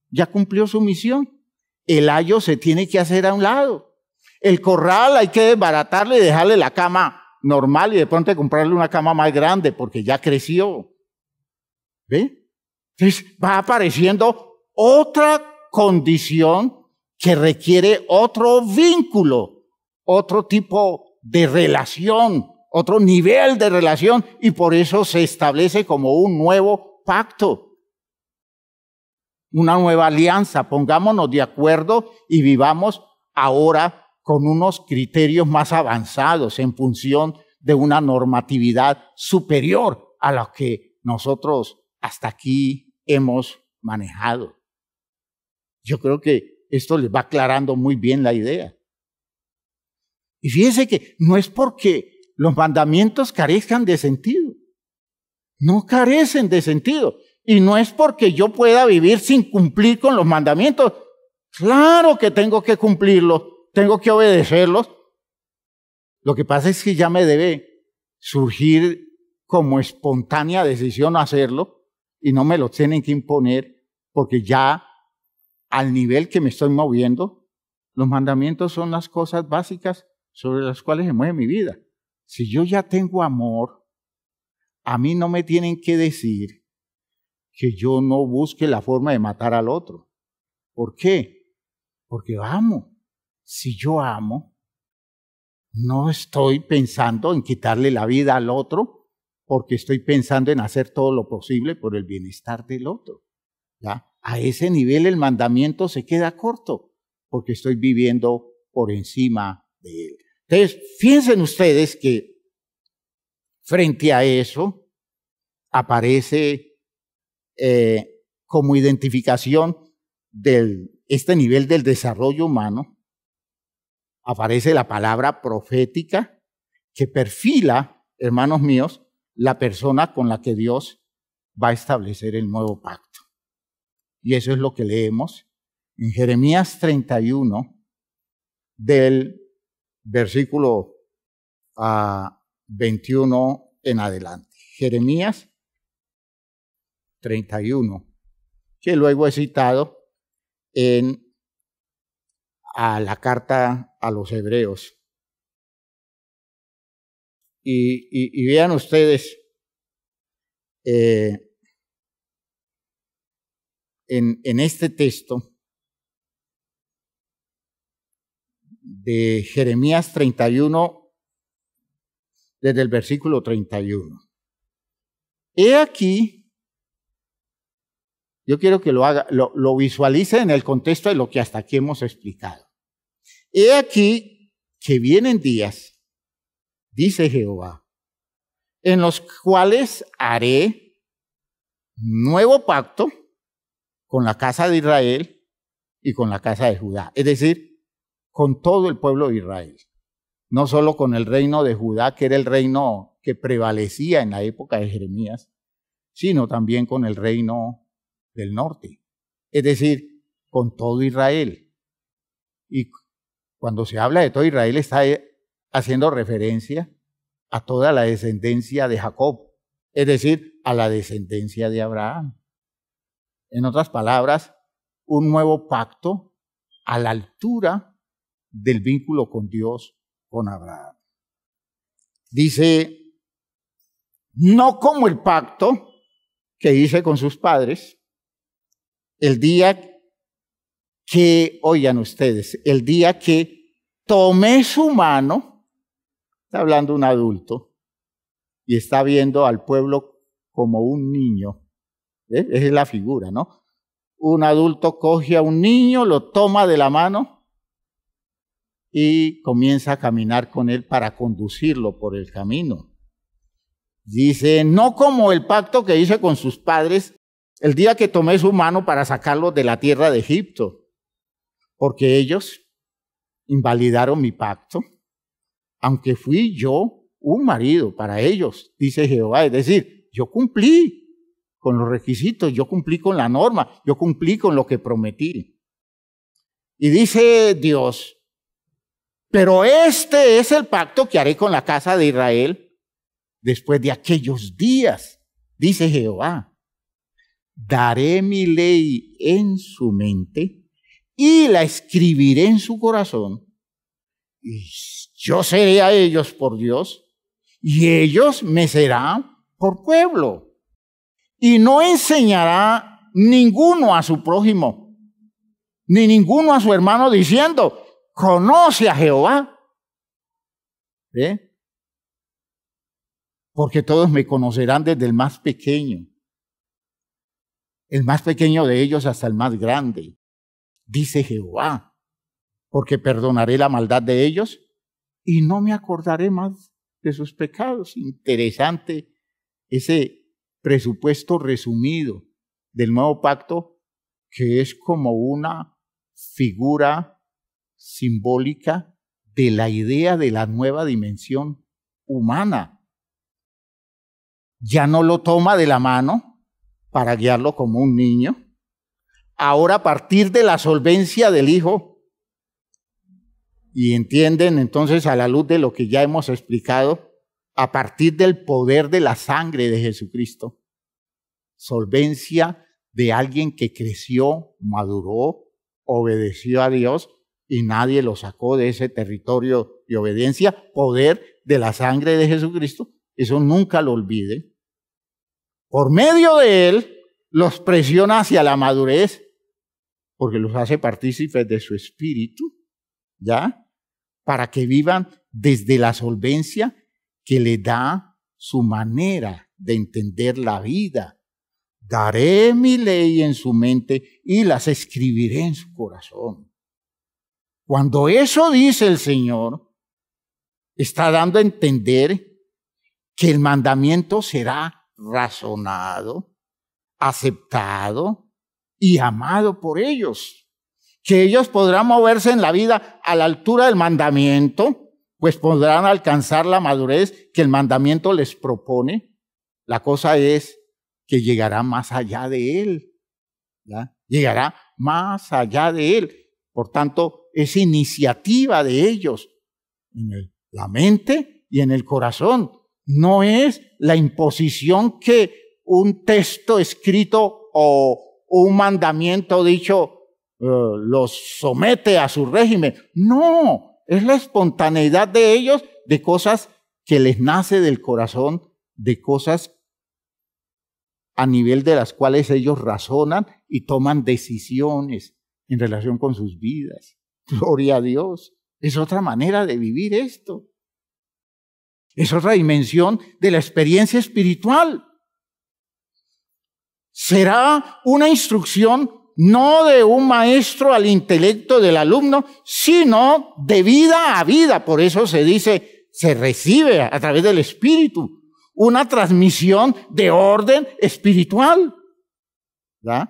Ya cumplió su misión. El ayo se tiene que hacer a un lado. El corral hay que desbaratarle y dejarle la cama normal y de pronto comprarle una cama más grande porque ya creció. ¿Ve? Entonces va apareciendo otra condición que requiere otro vínculo, otro tipo de relación, otro nivel de relación, y por eso se establece como un nuevo pacto. Una nueva alianza, pongámonos de acuerdo y vivamos ahora con unos criterios más avanzados en función de una normatividad superior a la que nosotros hasta aquí hemos manejado. Yo creo que esto les va aclarando muy bien la idea. Y fíjense que no es porque los mandamientos carezcan de sentido. No carecen de sentido. Y no es porque yo pueda vivir sin cumplir con los mandamientos. Claro que tengo que cumplirlos, tengo que obedecerlos. Lo que pasa es que ya me debe surgir como espontánea decisión hacerlo y no me lo tienen que imponer porque ya al nivel que me estoy moviendo, los mandamientos son las cosas básicas sobre las cuales se mueve mi vida. Si yo ya tengo amor, a mí no me tienen que decir que yo no busque la forma de matar al otro. ¿Por qué? Porque amo. Si yo amo, no estoy pensando en quitarle la vida al otro, porque estoy pensando en hacer todo lo posible por el bienestar del otro. ¿Ya? A ese nivel el mandamiento se queda corto, porque estoy viviendo por encima de él. Entonces, fíjense ustedes que frente a eso aparece como identificación de este nivel del desarrollo humano, aparece la palabra profética que perfila, hermanos míos, la persona con la que Dios va a establecer el nuevo pacto. Y eso es lo que leemos en Jeremías 31, del versículo 21 en adelante. Jeremías 31, que luego he citado a la carta a los hebreos. Y vean ustedes, en este texto de Jeremías 31, desde el versículo 31. He aquí, yo quiero que lo visualice en el contexto de lo que hasta aquí hemos explicado. he aquí que vienen días, dice Jehová, en los cuales haré nuevo pacto con la casa de Israel y con la casa de Judá. Es decir, con todo el pueblo de Israel. No solo con el reino de Judá, que era el reino que prevalecía en la época de Jeremías, sino también con el reino del norte. Es decir, con todo Israel. Y cuando se habla de todo Israel está haciendo referencia a toda la descendencia de Jacob, es decir, a la descendencia de Abraham. En otras palabras, un nuevo pacto a la altura del vínculo con Dios, con Abraham. Dice, no como el pacto que hice con sus padres, el día que, oigan ustedes, el día que tomé su mano, está hablando un adulto, y está viendo al pueblo como un niño. Esa es la figura, ¿no? Un adulto coge a un niño, lo toma de la mano y comienza a caminar con él para conducirlo por el camino. Dice, no como el pacto que hice con sus padres el día que tomé su mano para sacarlos de la tierra de Egipto, porque ellos invalidaron mi pacto, aunque fui yo un marido para ellos, dice Jehová. Es decir, yo cumplí con los requisitos, yo cumplí con la norma, yo cumplí con lo que prometí. Y dice Dios, pero este es el pacto que haré con la casa de Israel después de aquellos días, dice Jehová. Daré mi ley en su mente y la escribiré en su corazón. Y yo seré a ellos por Dios y ellos me serán por pueblo. Y no enseñará ninguno a su prójimo, ni ninguno a su hermano diciendo, conoce a Jehová. ¿Ve? Porque todos me conocerán desde el más pequeño de ellos hasta el más grande, dice Jehová, porque perdonaré la maldad de ellos y no me acordaré más de sus pecados. Interesante ese presupuesto resumido del nuevo pacto, que es como una figura simbólica de la idea de la nueva dimensión humana. Ya no lo toma de la mano para guiarlo como un niño. Ahora, a partir de la solvencia del Hijo, y entienden entonces a la luz de lo que ya hemos explicado, a partir del poder de la sangre de Jesucristo, solvencia de alguien que creció, maduró, obedeció a Dios y nadie lo sacó de ese territorio de obediencia, poder de la sangre de Jesucristo, eso nunca lo olvide. Por medio de él, los presiona hacia la madurez, porque los hace partícipes de su espíritu, ¿ya? Para que vivan desde la solvencia que le da su manera de entender la vida. Daré mi ley en su mente y las escribiré en su corazón. Cuando eso dice el Señor, está dando a entender que el mandamiento será razonado, aceptado y amado por ellos. Que ellos podrán moverse en la vida a la altura del mandamiento, pues podrán alcanzar la madurez que el mandamiento les propone. La cosa es que llegará más allá de él, ¿ya? Llegará más allá de él. Por tanto, es iniciativa de ellos en la mente y en el corazón. No es la imposición que un texto escrito o un mandamiento dicho los somete a su régimen. No, es la espontaneidad de ellos, de cosas que les nace del corazón, de cosas a nivel de las cuales ellos razonan y toman decisiones en relación con sus vidas. Gloria a Dios. Es otra manera de vivir esto. Es otra dimensión de la experiencia espiritual. Será una instrucción no de un maestro al intelecto del alumno, sino de vida a vida. Por eso se dice, se recibe a través del Espíritu una transmisión de orden espiritual, ¿verdad?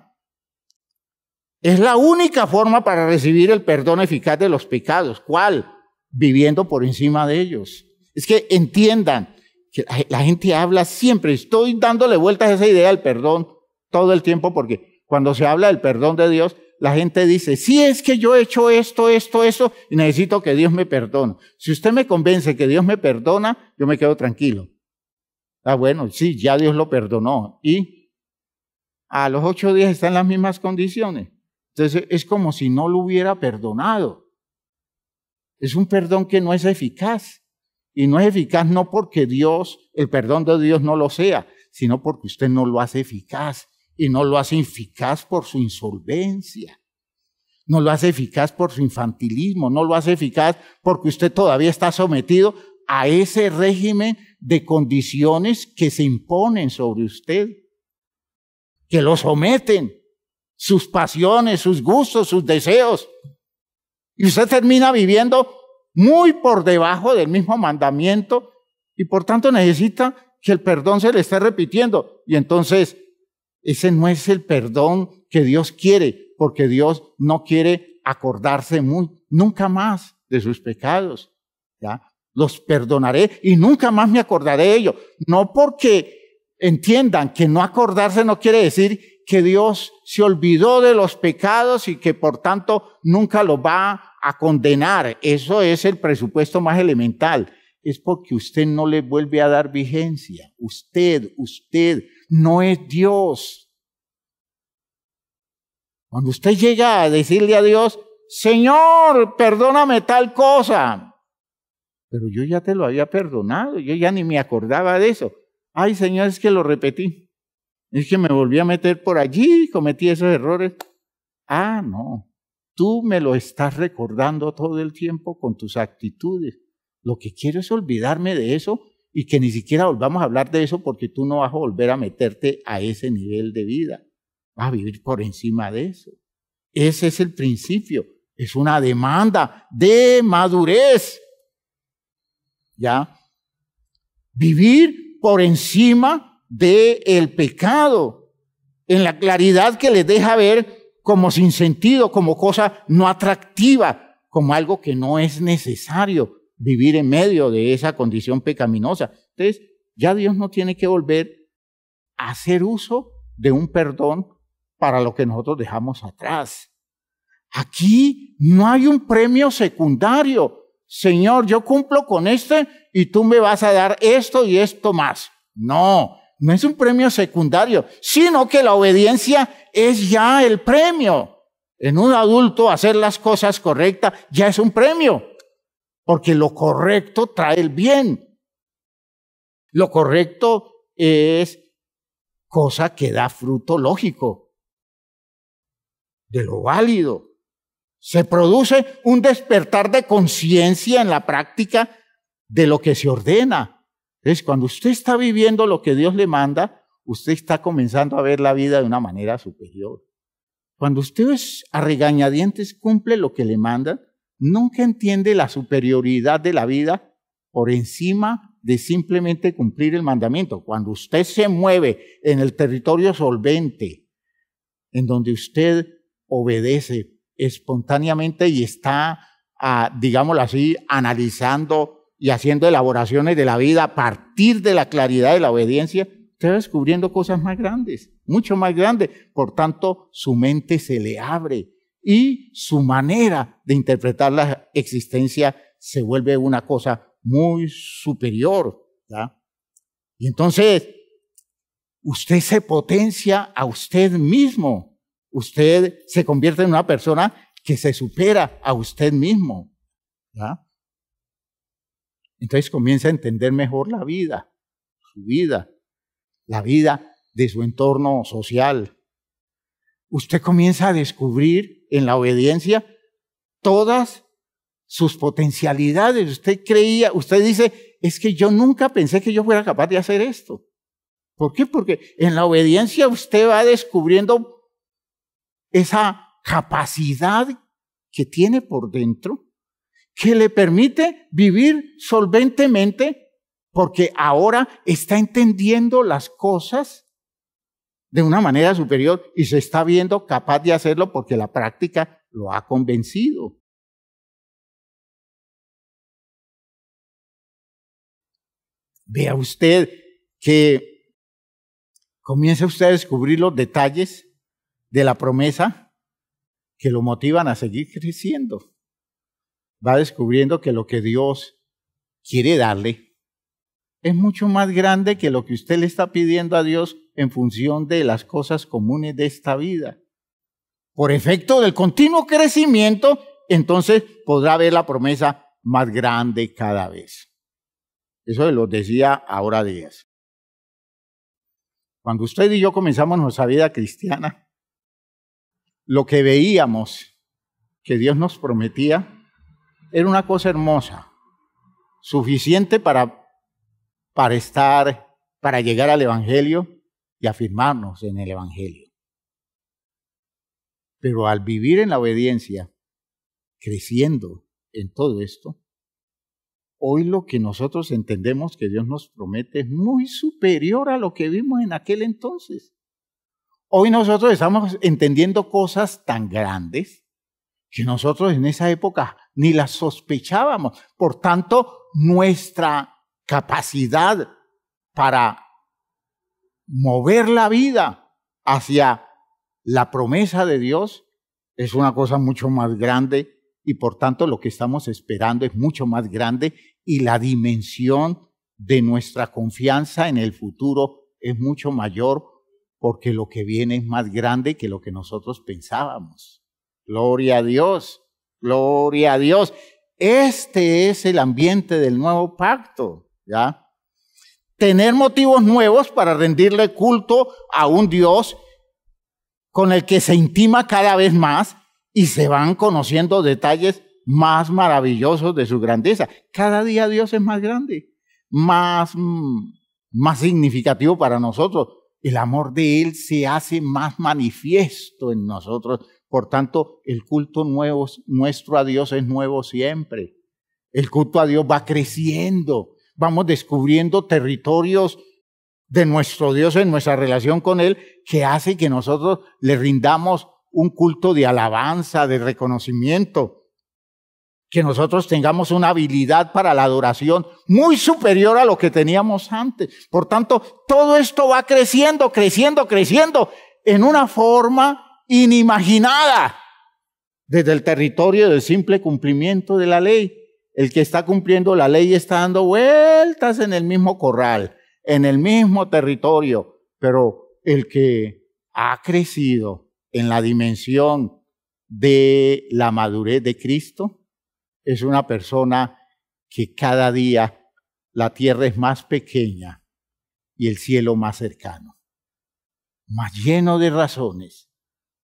Es la única forma para recibir el perdón eficaz de los pecados. ¿Cuál? Viviendo por encima de ellos. Es que entiendan que la gente habla siempre, estoy dándole vueltas a esa idea del perdón todo el tiempo, porque cuando se habla del perdón de Dios, la gente dice, sí, es que yo he hecho esto, y necesito que Dios me perdone. Si usted me convence que Dios me perdona, yo me quedo tranquilo. Ah, bueno, sí, ya Dios lo perdonó. Y a los 8 días está en las mismas condiciones. Entonces es como si no lo hubiera perdonado. Es un perdón que no es eficaz. Y no es eficaz no porque el perdón de Dios no lo sea, sino porque usted no lo hace eficaz. Y no lo hace eficaz por su insolvencia. No lo hace eficaz por su infantilismo. No lo hace eficaz porque usted todavía está sometido a ese régimen de condiciones que se imponen sobre usted, que lo someten, sus pasiones, sus gustos, sus deseos. Y usted termina viviendo muy por debajo del mismo mandamiento y por tanto necesita que el perdón se le esté repitiendo. Y entonces ese no es el perdón que Dios quiere, porque Dios no quiere acordarse nunca más de sus pecados, ¿ya? Los perdonaré y nunca más me acordaré de ellos. No porque entiendan que no acordarse no quiere decir que Dios se olvidó de los pecados y que por tanto nunca los va a condenar. Eso es el presupuesto más elemental. Es porque usted no le vuelve a dar vigencia. Usted no es Dios. Cuando usted llega a decirle a Dios, Señor, perdóname tal cosa. Pero yo ya te lo había perdonado, yo ya ni me acordaba de eso. Ay, Señor, es que lo repetí. Es que me volví a meter por allí y cometí esos errores. Ah, no. Tú me lo estás recordando todo el tiempo con tus actitudes. Lo que quiero es olvidarme de eso y que ni siquiera volvamos a hablar de eso porque tú no vas a volver a meterte a ese nivel de vida. Vas a vivir por encima de eso. Ese es el principio. Es una demanda de madurez. ¿Ya? Vivir por encima del pecado, en la claridad que les deja ver como sin sentido, como cosa no atractiva, como algo que no es necesario vivir en medio de esa condición pecaminosa. Entonces, ya Dios no tiene que volver a hacer uso de un perdón para lo que nosotros dejamos atrás. Aquí no hay un premio secundario. Señor, yo cumplo con y tú me vas a dar esto y esto más. No es un premio secundario, sino que la obediencia es ya el premio. En un adulto hacer las cosas correctas ya es un premio, porque lo correcto trae el bien. Lo correcto es cosa que da fruto lógico, de lo válido. Se produce un despertar de conciencia en la práctica de lo que se ordena. Entonces, cuando usted está viviendo lo que Dios le manda, usted está comenzando a ver la vida de una manera superior. Cuando usted a regañadientes cumple lo que le manda, nunca entiende la superioridad de la vida por encima de simplemente cumplir el mandamiento. Cuando usted se mueve en el territorio solvente, en donde usted obedece espontáneamente y está, digámoslo así, analizando y haciendo elaboraciones de la vida a partir de la claridad de la obediencia, usted va descubriendo cosas más grandes, mucho más grandes. Por tanto, su mente se le abre y su manera de interpretar la existencia se vuelve una cosa muy superior, ¿ya? Y entonces, usted se potencia a usted mismo. Usted se convierte en una persona que se supera a usted mismo, ¿ya? Entonces comienza a entender mejor la vida, su vida, la vida de su entorno social. Usted comienza a descubrir en la obediencia todas sus potencialidades. Usted dice, es que yo nunca pensé que yo fuera capaz de hacer esto. ¿Por qué? Porque en la obediencia usted va descubriendo esa capacidad que tiene por dentro, que le permite vivir solventemente, porque ahora está entendiendo las cosas de una manera superior y se está viendo capaz de hacerlo porque la práctica lo ha convencido. Vea usted que comienza usted a descubrir los detalles de la promesa que lo motivan a seguir creciendo. Va descubriendo que lo que Dios quiere darle es mucho más grande que lo que usted le está pidiendo a Dios en función de las cosas comunes de esta vida. Por efecto del continuo crecimiento, entonces podrá ver la promesa más grande cada vez. Eso lo decía ahora Díaz. Cuando usted y yo comenzamos nuestra vida cristiana, lo que veíamos que Dios nos prometía era una cosa hermosa, suficiente para llegar al Evangelio y afirmarnos en el Evangelio. Pero al vivir en la obediencia, creciendo en todo esto, hoy lo que nosotros entendemos que Dios nos promete es muy superior a lo que vimos en aquel entonces. Hoy nosotros estamos entendiendo cosas tan grandes que nosotros en esa época ni las sospechábamos. Por tanto, nuestra capacidad para mover la vida hacia la promesa de Dios es una cosa mucho más grande y por tanto lo que estamos esperando es mucho más grande y la dimensión de nuestra confianza en el futuro es mucho mayor porque lo que viene es más grande que lo que nosotros pensábamos. Gloria a Dios, gloria a Dios. Este es el ambiente del nuevo pacto, ¿ya? Tener motivos nuevos para rendirle culto a un Dios con el que se intima cada vez más y se van conociendo detalles más maravillosos de su grandeza. Cada día Dios es más grande, más significativo para nosotros. El amor de Él se hace más manifiesto en nosotros. Por tanto, el culto nuestro a Dios es nuevo siempre. El culto a Dios va creciendo. Vamos descubriendo territorios de nuestro Dios en nuestra relación con Él que hace que nosotros le rindamos un culto de alabanza, de reconocimiento. Que nosotros tengamos una habilidad para la adoración muy superior a lo que teníamos antes. Por tanto, todo esto va creciendo, creciendo, creciendo en una forma inimaginada desde el territorio del simple cumplimiento de la ley. El que está cumpliendo la ley está dando vueltas en el mismo corral, en el mismo territorio, pero el que ha crecido en la dimensión de la madurez de Cristo es una persona que cada día la tierra es más pequeña y el cielo más cercano, más lleno de razones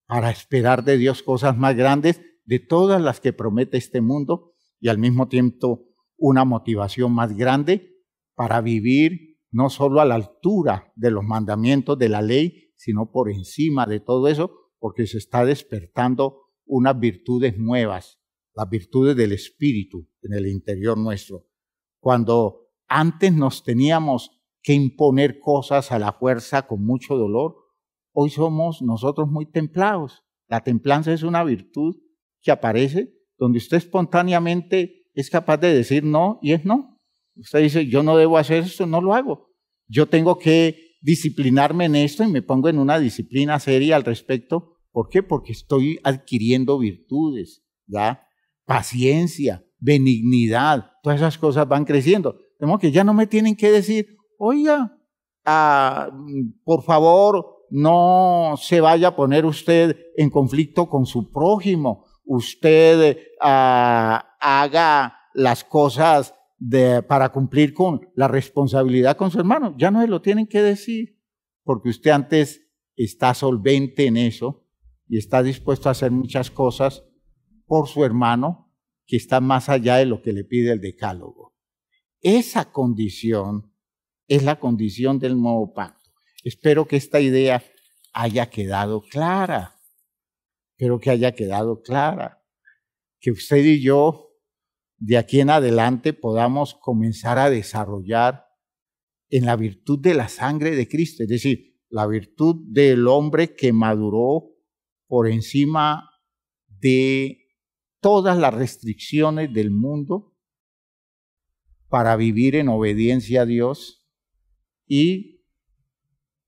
para esperar de Dios cosas más grandes de todas las que promete este mundo y al mismo tiempo una motivación más grande para vivir no solo a la altura de los mandamientos de la ley, sino por encima de todo eso, porque se está despertando unas virtudes nuevas, las virtudes del Espíritu en el interior nuestro. Cuando antes nos teníamos que imponer cosas a la fuerza con mucho dolor, hoy somos nosotros muy templados. La templanza es una virtud que aparece donde usted espontáneamente es capaz de decir no y es no. Usted dice, yo no debo hacer esto, no lo hago. Yo tengo que disciplinarme en esto y me pongo en una disciplina seria al respecto. ¿Por qué? Porque estoy adquiriendo virtudes, ¿ya? Paciencia, benignidad, todas esas cosas van creciendo. De modo que ya no me tienen que decir, oiga, por favor, no se vaya a poner usted en conflicto con su prójimo. Usted haga las cosas para cumplir con la responsabilidad con su hermano. Ya no se lo tienen que decir, porque usted antes está solvente en eso y está dispuesto a hacer muchas cosas por su hermano que está más allá de lo que le pide el decálogo. Esa condición es la condición del nuevo pacto. Espero que esta idea haya quedado clara. Espero que haya quedado clara, que usted y yo de aquí en adelante podamos comenzar a desarrollar en la virtud de la sangre de Cristo, es decir, la virtud del hombre que maduró por encima de todas las restricciones del mundo para vivir en obediencia a Dios y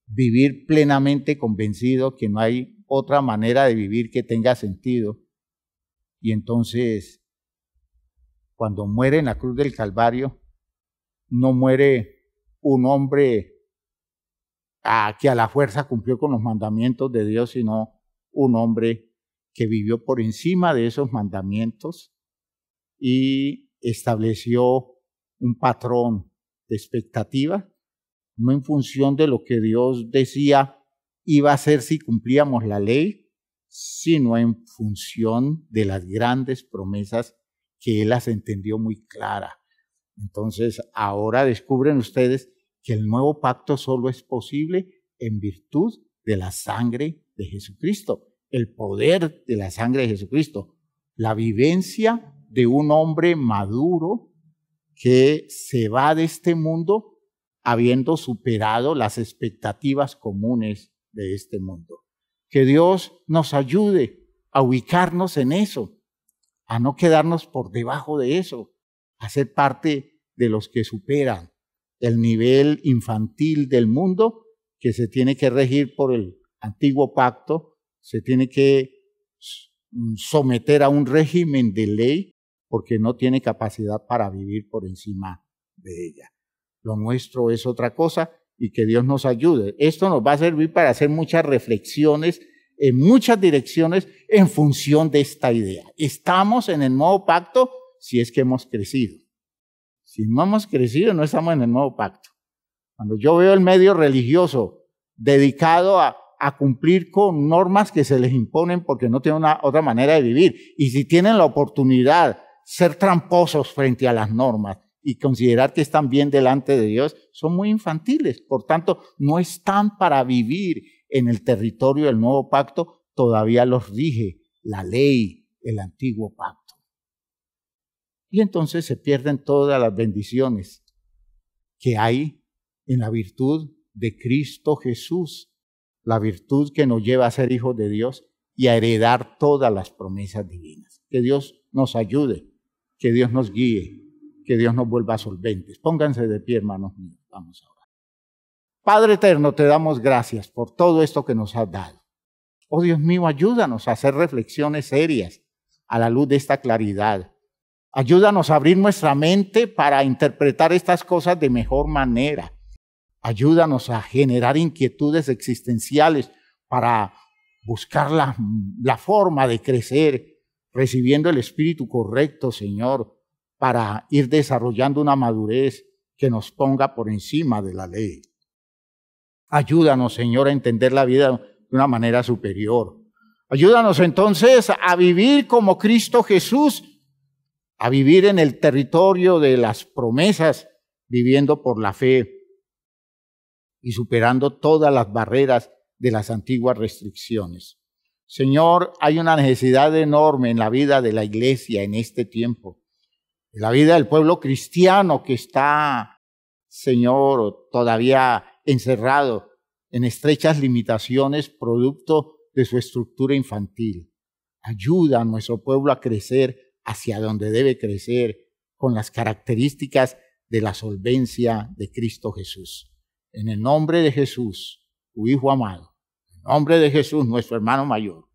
vivir plenamente convencido que no hay otra manera de vivir que tenga sentido. Y entonces, cuando muere en la cruz del Calvario, no muere un hombre que a la fuerza cumplió con los mandamientos de Dios, sino un hombre que vivió por encima de esos mandamientos y estableció un patrón de expectativa, no en función de lo que Dios decía iba a hacer si cumplíamos la ley, sino en función de las grandes promesas que Él las entendió muy clara. Entonces, ahora descubren ustedes que el nuevo pacto solo es posible en virtud de la sangre de Jesucristo, el poder de la sangre de Jesucristo, la vivencia de un hombre maduro que se va de este mundo habiendo superado las expectativas comunes de este mundo. Que Dios nos ayude a ubicarnos en eso, a no quedarnos por debajo de eso, a ser parte de los que superan el nivel infantil del mundo, que se tiene que regir por el antiguo pacto, se tiene que someter a un régimen de ley porque no tiene capacidad para vivir por encima de ella. Lo nuestro es otra cosa y que Dios nos ayude. Esto nos va a servir para hacer muchas reflexiones en muchas direcciones en función de esta idea. Estamos en el nuevo pacto si es que hemos crecido. Si no hemos crecido, no estamos en el nuevo pacto. Cuando yo veo el medio religioso dedicado a cumplir con normas que se les imponen porque no tienen otra manera de vivir, y si tienen la oportunidad ser tramposos frente a las normas y considerar que están bien delante de Dios, son muy infantiles. Por tanto, no están para vivir en el territorio del nuevo pacto, todavía los rige la ley, el antiguo pacto. Y entonces se pierden todas las bendiciones que hay en la virtud de Cristo Jesús, la virtud que nos lleva a ser hijos de Dios y a heredar todas las promesas divinas. Que Dios nos ayude, que Dios nos guíe, que Dios nos vuelva solventes. Pónganse de pie, hermanos míos, vamos a orar. Padre eterno, te damos gracias por todo esto que nos has dado. Oh Dios mío, ayúdanos a hacer reflexiones serias a la luz de esta claridad. Ayúdanos a abrir nuestra mente para interpretar estas cosas de mejor manera. Ayúdanos a generar inquietudes existenciales para buscar la forma de crecer, recibiendo el espíritu correcto, Señor, para ir desarrollando una madurez que nos ponga por encima de la ley. Ayúdanos, Señor, a entender la vida de una manera superior. Ayúdanos entonces a vivir como Cristo Jesús, a vivir en el territorio de las promesas, viviendo por la fe y superando todas las barreras de las antiguas restricciones. Señor, hay una necesidad enorme en la vida de la iglesia en este tiempo, en la vida del pueblo cristiano que está, Señor, todavía encerrado en estrechas limitaciones producto de su estructura infantil. Ayuda a nuestro pueblo a crecer hacia donde debe crecer, con las características de la solvencia de Cristo Jesús. En el nombre de Jesús, tu Hijo amado, en el nombre de Jesús, nuestro hermano mayor,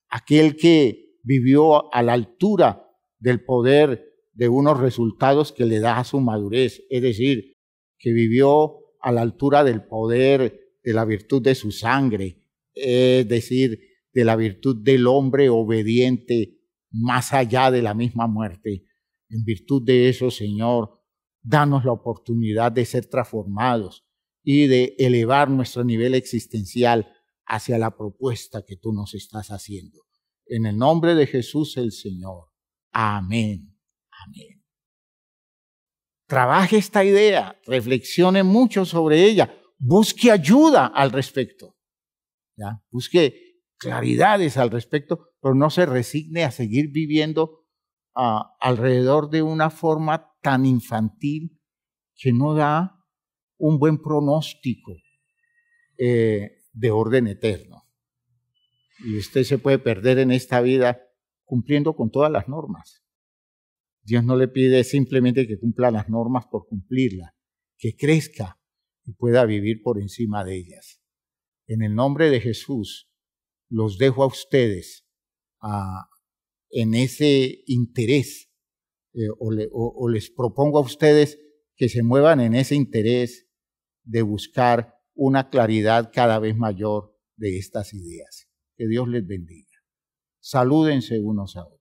aquel que vivió a la altura del poder de unos resultados que le da a su madurez, es decir, que vivió a la altura del poder de la virtud de su sangre, es decir, de la virtud del hombre obediente más allá de la misma muerte. En virtud de eso, Señor, danos la oportunidad de ser transformados y de elevar nuestro nivel existencial hacia la propuesta que tú nos estás haciendo. En el nombre de Jesús el Señor. Amén. Amén. Trabaje esta idea, reflexione mucho sobre ella, busque ayuda al respecto. ¿Ya? Busque claridades al respecto, pero no se resigne a seguir viviendo alrededor de una forma tan infantil que no da un buen pronóstico de orden eterno. Y usted se puede perder en esta vida cumpliendo con todas las normas. Dios no le pide simplemente que cumpla las normas por cumplirlas, que crezca y pueda vivir por encima de ellas. En el nombre de Jesús, los dejo a ustedes en ese interés, o les propongo a ustedes que se muevan en ese interés de buscar una claridad cada vez mayor de estas ideas. Que Dios les bendiga. Salúdense unos a otros.